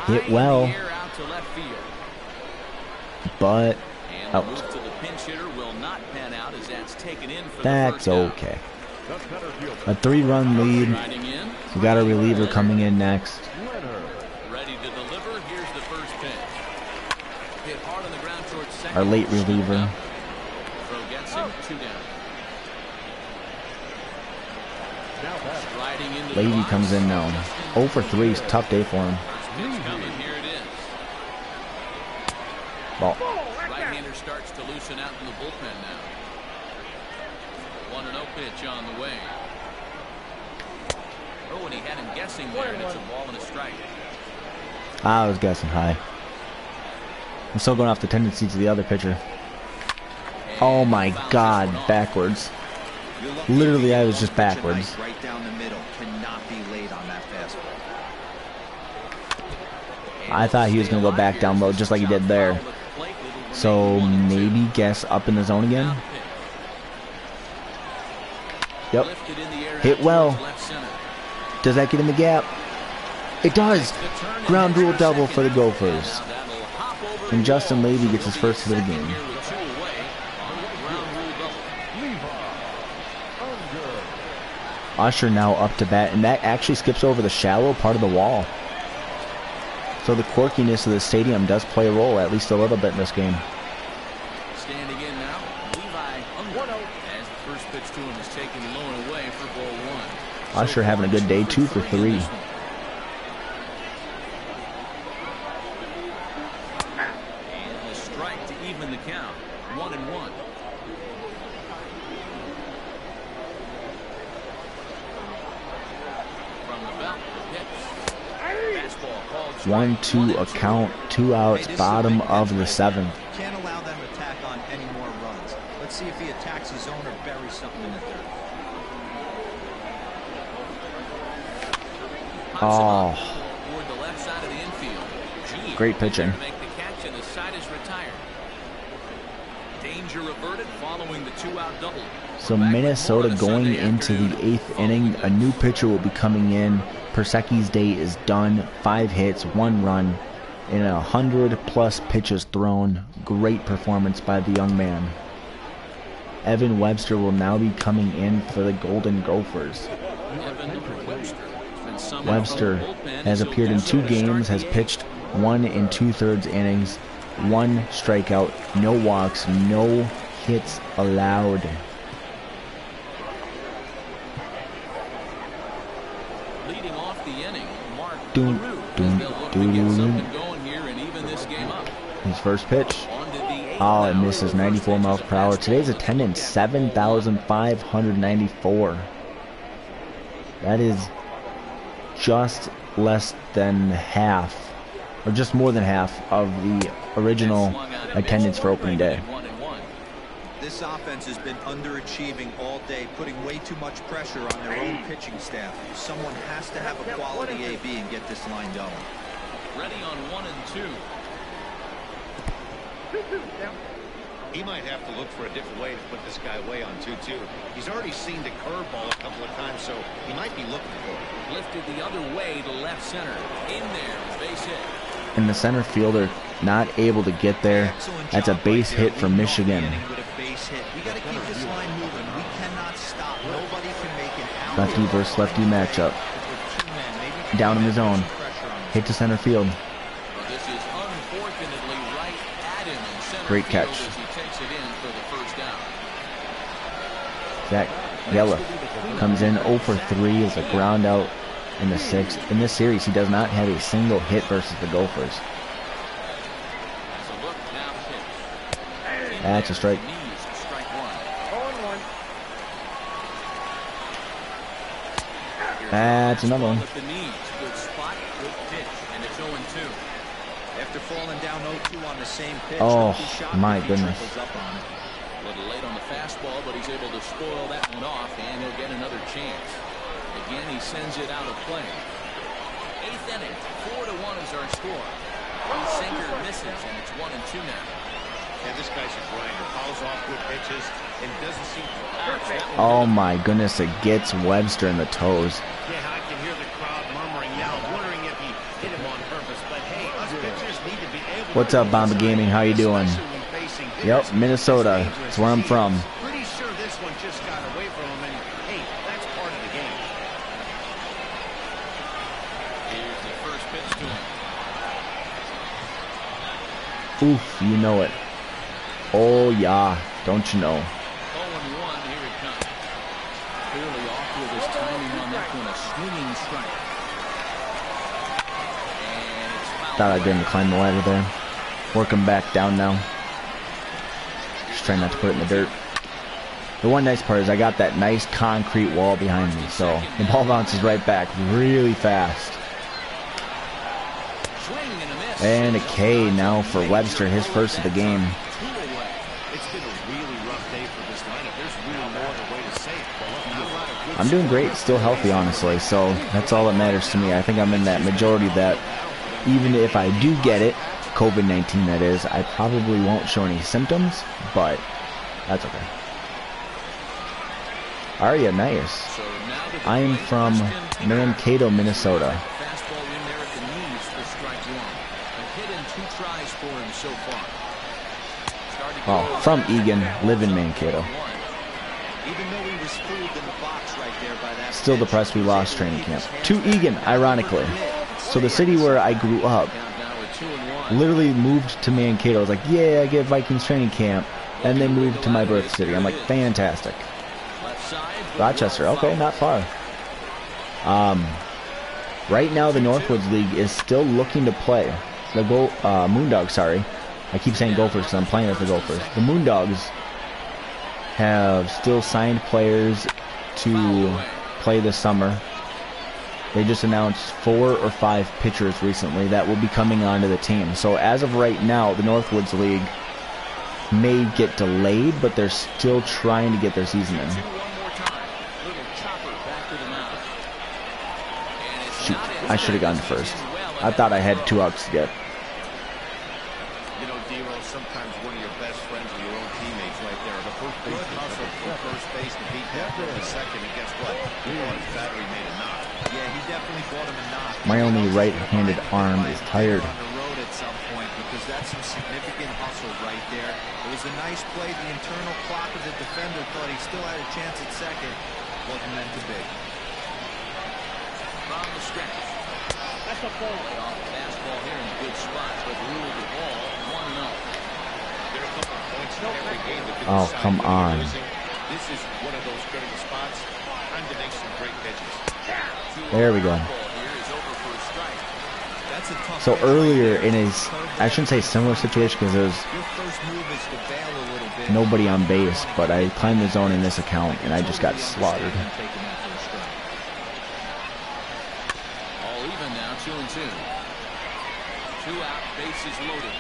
Hit well, but out. That's okay. A 3-run lead. We got a reliever coming in next. Ready to deliver. Here's the first pitch. Hit hard on the ground towards second. Our late reliever. Throw gets him 2 down. Lady comes in now. 0 for 3 is a tough day for him. Here it is. Ball. Right-hander starts to loosen out in the bullpen now. 1-0 pitch on the way. Oh, and he had him guessing there, and it's a ball and a strike. I was guessing high. I'm still going off the tendencies of the other pitcher. Oh my God, backwards. Literally, I was just backwards. Right down the middle. Cannot be late on that fastball. I thought he was going to go back down low just like he did there. So maybe guess up in the zone again. Yep. Hit well. Does that get in the gap? It does. Ground rule double for the Gophers. And Justin Levy gets his first hit of the game. Usher now up to bat, and that actually skips over the shallow part of the wall. So the quirkiness of the stadium does play a role, at least a little bit in this game. Standing in now, Levi Unger, as the first pitch to him is taken low and away for ball 1. Usher having a good day, 2 for 3. And a strike to even the count, 1-1. 1-2 account, 2 outs, bottom of the 7th. Can't allow them to tack on any more runs. Let's see if he attacks his zone or buries something in the dirt. Oh, Toward the left side of the infield. great pitching. Make the catch and the side is retired. Danger averted following the 2-out double. So Minnesota going into the 8th inning. A new pitcher will be coming in. Persecki's day is done. 5 hits, 1 run, and 100+ pitches thrown. Great performance by the young man. Evan Webster will now be coming in for the Golden Gophers. Webster has appeared in 2 games, has pitched 1 2/3 innings, 1 strikeout, no walks, no hits allowed. Leading off the inning, Mark Doom, doom, doom. His first pitch. Oh, it misses. 94 miles per hour. Today's attendance 7,594. That is just less than half, or just more than half of the original attendance for opening day. This offense has been underachieving all day, putting way too much pressure on their own pitching staff. Someone has to have a quality AB and get this line going. Ready on 1 and 2. He might have to look for a different way to put this guy away on 2-2. He's already seen the curveball a couple of times, so he might be looking for it. Lifted the other way to left center. In there, base hit. And the center fielder not able to get there. That's a base hit from Michigan. Lefty versus lefty matchup. Down in the zone. Hit to center field. This is Great catch. As he takes it in for the first down. Zach Yella comes in 0 for 3 as a ground out in the 6th. In this series, he does not have a single hit versus the Gophers. Has a look, now the pitch. That's a strike. Knees, strike one. That's another one. With the knees, good spot, good pitch, and it's 0-2. After falling down 0-2 on the same pitch, Oh, don't be shocked my if he goodness. triples up on it. A little late on the fastball, but he's able to spoil that one off, and he'll get another chance. Again, he sends it out of play. 8th inning, 4-1 is our score. Sinker misses, and it's 1-2 now. Yeah, this guy's a grinder. Fouls off good pitches and doesn't seem to. Oh my goodness, it gets Webster in the toes. Yeah, I can hear the crowd murmuring now, wondering if he hit him on purpose. But hey, us pitchers need to be able. What's up, Bomba Gaming? How you doing? Yep, Minnesota. That's where I'm from. Pretty sure this one just got away from him, and hey, that's part of the game. Here's the first pitch to him. Oof, you know it. Oh yeah, don't you know? 0-1, here it comes. Clearly off with his timing on that one, a swinging strike. And it's fouled Thought I away. didn't climb the ladder there. Working back down now. Just trying not to put it in the dirt. The one nice part is I got that nice concrete wall behind me, so the ball bounces right back really fast. Swing and a miss. And a K now for Webster, his first of the game. Two away. It's been a really rough day for this lineup. There's really no other way to say it. Not a lot of good I'm doing great, still healthy honestly, so that's all that matters to me. I think I'm in that majority that even if I do get it, COVID-19 that is, I probably won't show any symptoms, but that's okay. Aria, nice. So now to the I am plate, from Christian Mankato, Minnesota. Fastball in there at the knees for strike one. A hit in 2 tries for him so far. Starting to Oh, go from back. Egan, live in Mankato. Even though he was fooled in the box right there by that Still pitch, depressed we he was lost able to training keep camp. his hands To down. Egan, ironically. So the city where I grew up Count now at 2-1. literally moved to Mankato. I was like, yeah, I get Vikings training camp. And they moved to my birth city. I'm like, fantastic. Left side, but Rochester, well okay, fouled. not far. Right now the Northwoods League is still looking to play. The Moondogs, sorry. I keep saying Gophers because I'm playing as the Gophers. The Moondogs have still signed players to play this summer. They just announced 4 or 5 pitchers recently that will be coming onto the team. So as of right now, the Northwoods League may get delayed, but they're still trying to get their season in. One more time. Little chopper back to the mound. And it's Shoot, not in. I should have gone first. Well, I thought I had 2 outs to get. You know, Dero, sometimes one of your best friends are your own teammates right there. The first base hustle from first base to beat that from the second, and guess what? He thought his battery made a knock. Yeah, he definitely bought him a knock. My only right-handed arm is tired. On the road at some point because that's some significant hustle right there. It was a nice play. The internal clock of the defender thought he still had a chance at second. Wasn't meant to be. From the stretch. That's a ball. Lay off the fastball here in a good spot, but ruled the ball 1-0. There are a couple of points in every game that can Oh, decide come who you're on. losing. This is one of those critical spots. Time to make some great pitches. There we go. Ball here is over for a strike. That's a tough So pitch right earlier there. in his, I shouldn't say similar situation because there was Your first move is to bail a little bit. nobody on base, but I climbed the zone in this account and I just got slaughtered. Taking that first strike. All even now, 2-2. 2 out, bases loaded.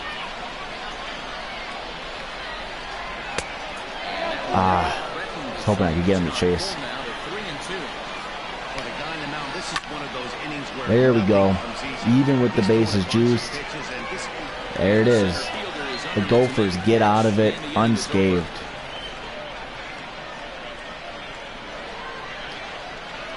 I was hoping I could get him to chase. Now to 3-2. For the guy on the mound, this is one of those innings where There we go. nothing comes easy. Even with the bases juiced. Pitches, and this There it is. Fielder is The under Gophers his get out of it and the inning is over. unscathed.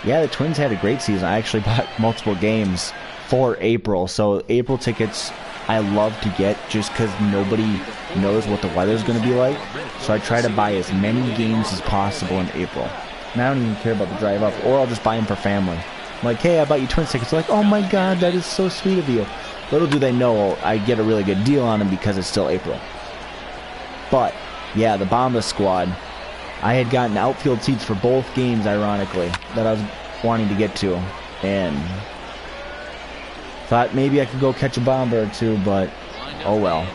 Yeah, the Twins had a great season. I actually bought multiple games for April. So April tickets I love to get just because nobody knows what the weather's going to be like. So I try to buy as many games as possible in April. And I don't even care about the drive up, or I'll just buy them for family. I'm like, hey, I bought you Twins tickets. They're like, oh my God, that is so sweet of you. Little do they know I get a really good deal on them because it's still April. But yeah, the Bomba squad. I had gotten outfield seats for both games, ironically, that I was wanting to get to, and thought maybe I could go catch a Bomba or two, but oh well.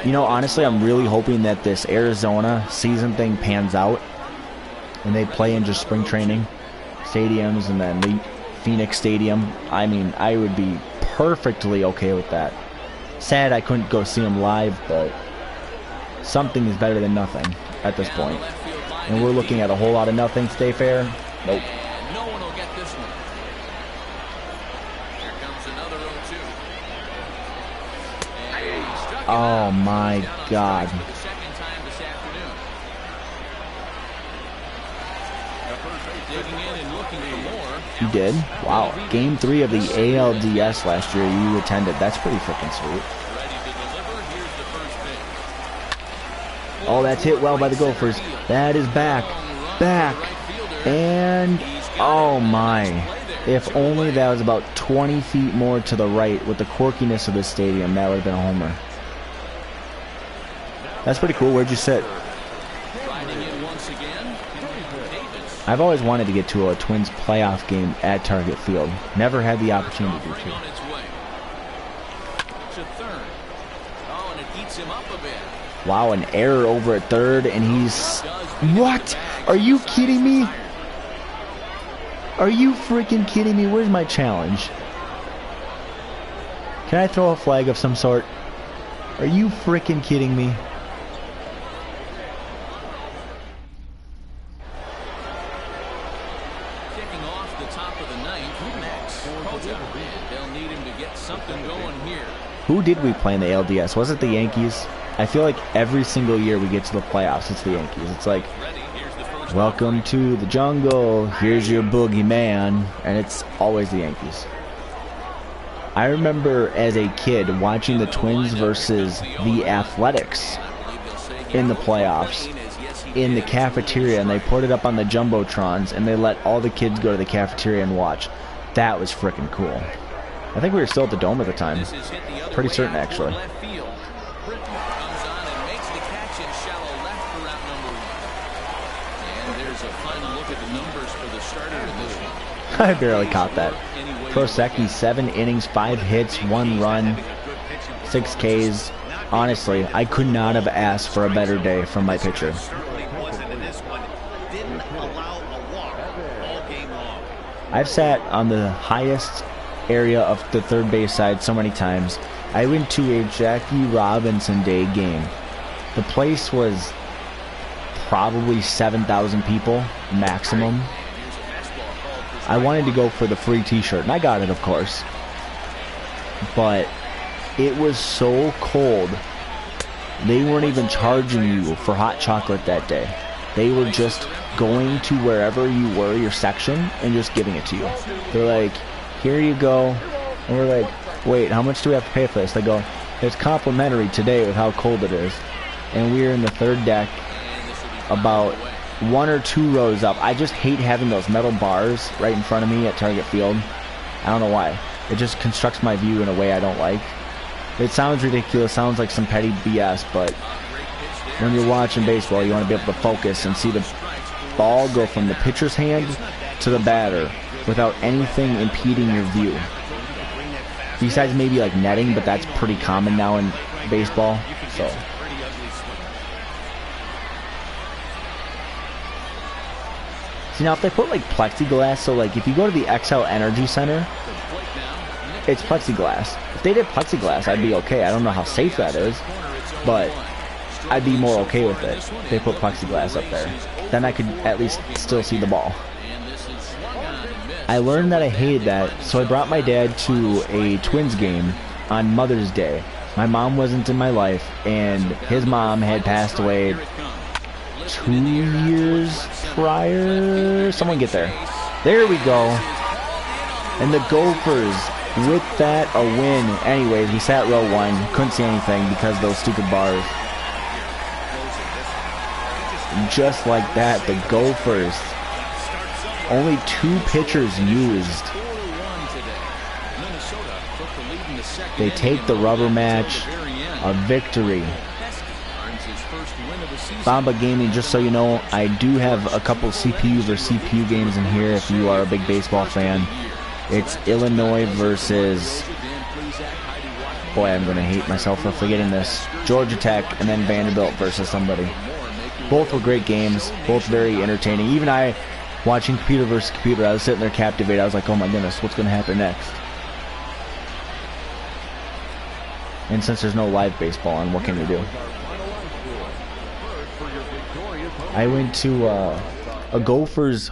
You know, honestly, I'm really hoping that this Arizona season thing pans out and they play in just spring training stadiums and then the Phoenix Stadium. I mean, I would be perfectly okay with that. Sad I couldn't go see them live, but something is better than nothing at this point. And we're looking at a whole lot of nothing. Stay fair? Nope. No one will get this one. Here comes another 0-2. Oh my God. You did? Wow. Game 3 of the ALDS last year you attended. That's pretty freaking sweet. Oh, that's hit well by the Gophers. That is back. Back. And oh my. If only that was about 20 feet more to the right with the quirkiness of the stadium, that would have been a homer. That's pretty cool. Where'd you sit? I've always wanted to get to a Twins playoff game at Target Field. Never had the opportunity to. Wow, an error over at third, and he's... What? Are you kidding me? Are you freaking kidding me? Where's my challenge? Can I throw a flag of some sort? Are you freaking kidding me? Who did we play in the LDS? Was it the Yankees? I feel like every single year we get to the playoffs, it's the Yankees. It's like, welcome to the jungle, here's your boogeyman, and it's always the Yankees. I remember as a kid watching the Twins versus the Athletics in the playoffs in the cafeteria, and they put it up on the Jumbotrons, and they let all the kids go to the cafeteria and watch. That was freaking cool. I think we were still at the Dome at the time. Pretty certain, actually. I barely caught that. Prosecki, 7 innings, 5 hits, 1 run, 6 Ks. Honestly, I could not have asked for a better day from my pitcher. I've sat on the highest area of the third base side so many times. I went to a Jackie Robinson Day game. The place was probably 7,000 people maximum. I wanted to go for the free t-shirt, and I got it, of course. But it was so cold, they weren't even charging you for hot chocolate that day. They were just going to wherever you were, your section, and just giving it to you. They're like, here you go. And we're like, wait, how much do we have to pay for this? They go, it's complimentary today with how cold it is. And we're in the third deck, about 1 or 2 rows up. I just hate having those metal bars right in front of me at Target Field. I don't know why. It just constructs my view in a way I don't like. It sounds ridiculous, sounds like some petty BS, but when you're watching baseball, you want to be able to focus and see the ball go from the pitcher's hand to the batter without anything impeding your view. Besides maybe like netting, but that's pretty common now in baseball. So see, now if they put like plexiglass, so like if you go to the XL Energy Center, it's plexiglass. If they did plexiglass, I'd be okay. I don't know how safe that is, but I'd be more okay with it if they put plexiglass up there. Then I could at least still see the ball. I learned that I hated that, so I brought my dad to a Twins game on Mother's Day. My mom wasn't in my life, and his mom had passed away 2 years prior. Someone get there. There we go. And the Gophers, with that, a win. Anyways, we sat row 1. Couldn't see anything because of those stupid bars. And just like that, the Gophers, only 2 pitchers used. They take the rubber match. a victory. Earns his first win of the season. Bamba Gaming, just so you know, I do have a couple CPU versus CPU games in here if you are a big baseball fan. It's Illinois versus, boy, I'm going to hate myself for forgetting this, Georgia Tech, and then Vanderbilt versus somebody. Both were great games, both very entertaining. Even I, watching computer versus computer, I was sitting there captivated. I was like, oh my goodness, what's going to happen next? And since there's no live baseball on, what can you do? I went to a Gophers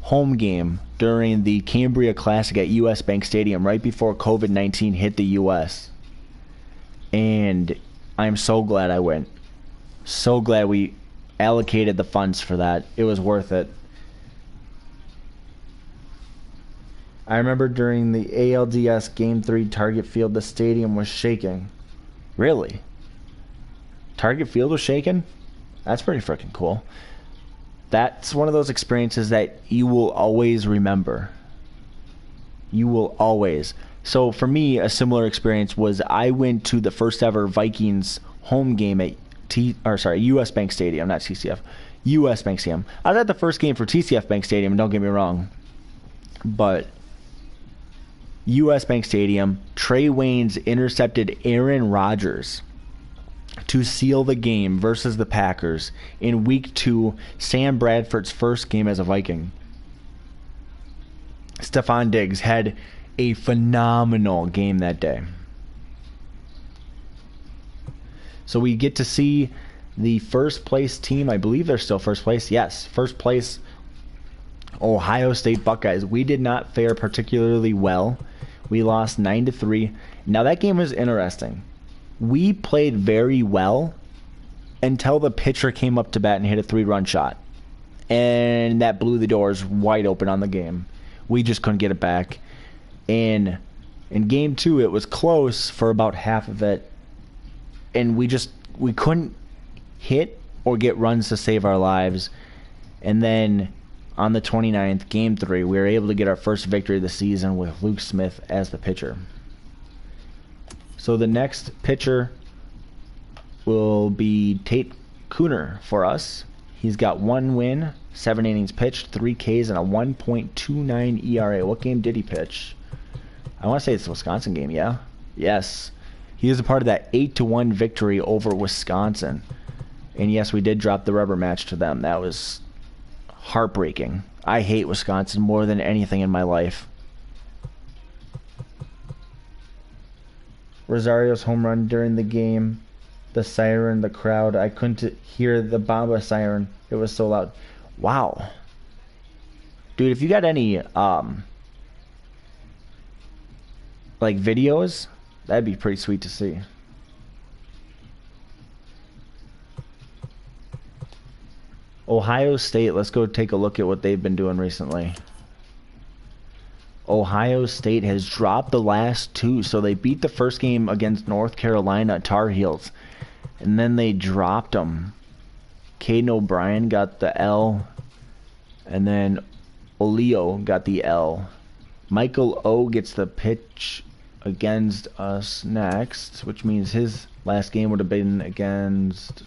home game during the Cambria Classic at US Bank Stadium right before COVID-19 hit the US. And I'm so glad I went. So glad we allocated the funds for that. It was worth it. I remember during the ALDS Game 3 Target Field, the stadium was shaking. Really? Target Field was shaking? That's pretty freaking cool. That's one of those experiences that you will always remember. You will always. So for me, a similar experience was I went to the first ever Vikings home game at US Bank Stadium, not TCF. US Bank Stadium. I was at the first game for TCF Bank Stadium, don't get me wrong. But US Bank Stadium, Trey Waynes intercepted Aaron Rodgers to seal the game versus the Packers in Week 2, Sam Bradford's first game as a Viking. Stephon Diggs had a phenomenal game that day. So we get to see the first place team. I believe they're still first place. Yes, first place Ohio State Buckeyes. We did not fare particularly well. We lost 9-3. Now that game was interesting. We played very well until the pitcher came up to bat and hit a 3-run shot. And that blew the doors wide open on the game. We just couldn't get it back. And in game 2, it was close for about half of it. And we couldn't hit or get runs to save our lives. And then on the 29th, game 3, we were able to get our first victory of the season with Luke Smith as the pitcher. So the next pitcher will be Tate Cooner for us. He's got 1 win, 7 innings pitched, 3 Ks, and a 1.29 ERA. What game did he pitch? I want to say it's the Wisconsin game, yeah? Yes. He was a part of that 8-1 victory over Wisconsin. And yes, we did drop the rubber match to them. That was heartbreaking. I hate Wisconsin more than anything in my life. Rosario's home run during the game, the siren, the crowd. I couldn't hear the Bamba siren. It was so loud. Wow. Dude, if you got any like videos, that'd be pretty sweet to see. Ohio State, let's go take a look at what they've been doing recently. Ohio State has dropped the last 2, so they beat the first game against North Carolina Tar Heels, and then they dropped them. Caden O'Brien got the L, and then Olio got the L. Michael O gets the pitch against us next, which means his last game would have been against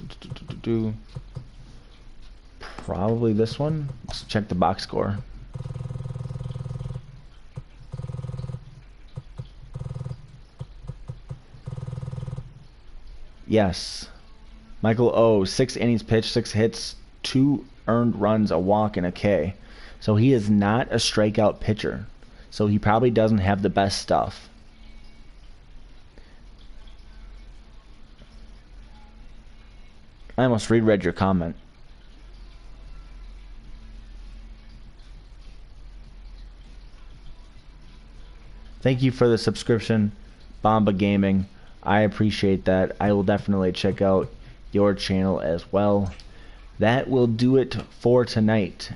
probably this one. Let's check the box score. Yes. Michael O, 6 innings pitched, 6 hits, 2 earned runs, a walk, and a K. So he is not a strikeout pitcher. So he probably doesn't have the best stuff. I almost reread your comment. Thank you for the subscription, Bamba Gaming. I appreciate that. I will definitely check out your channel as well. That will do it for tonight.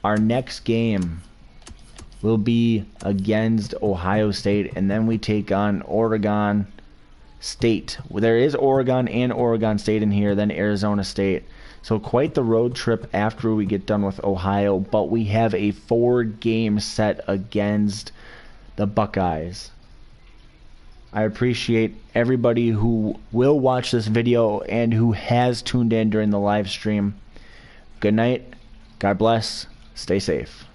Our next game will be against Ohio State, and then we take on Oregon State. There is Oregon and Oregon State in here, then Arizona State. So quite the road trip after we get done with Ohio, but we have a 4-game set against the Buckeyes. I appreciate everybody who will watch this video and who has tuned in during the live stream. Good night. God bless. Stay safe.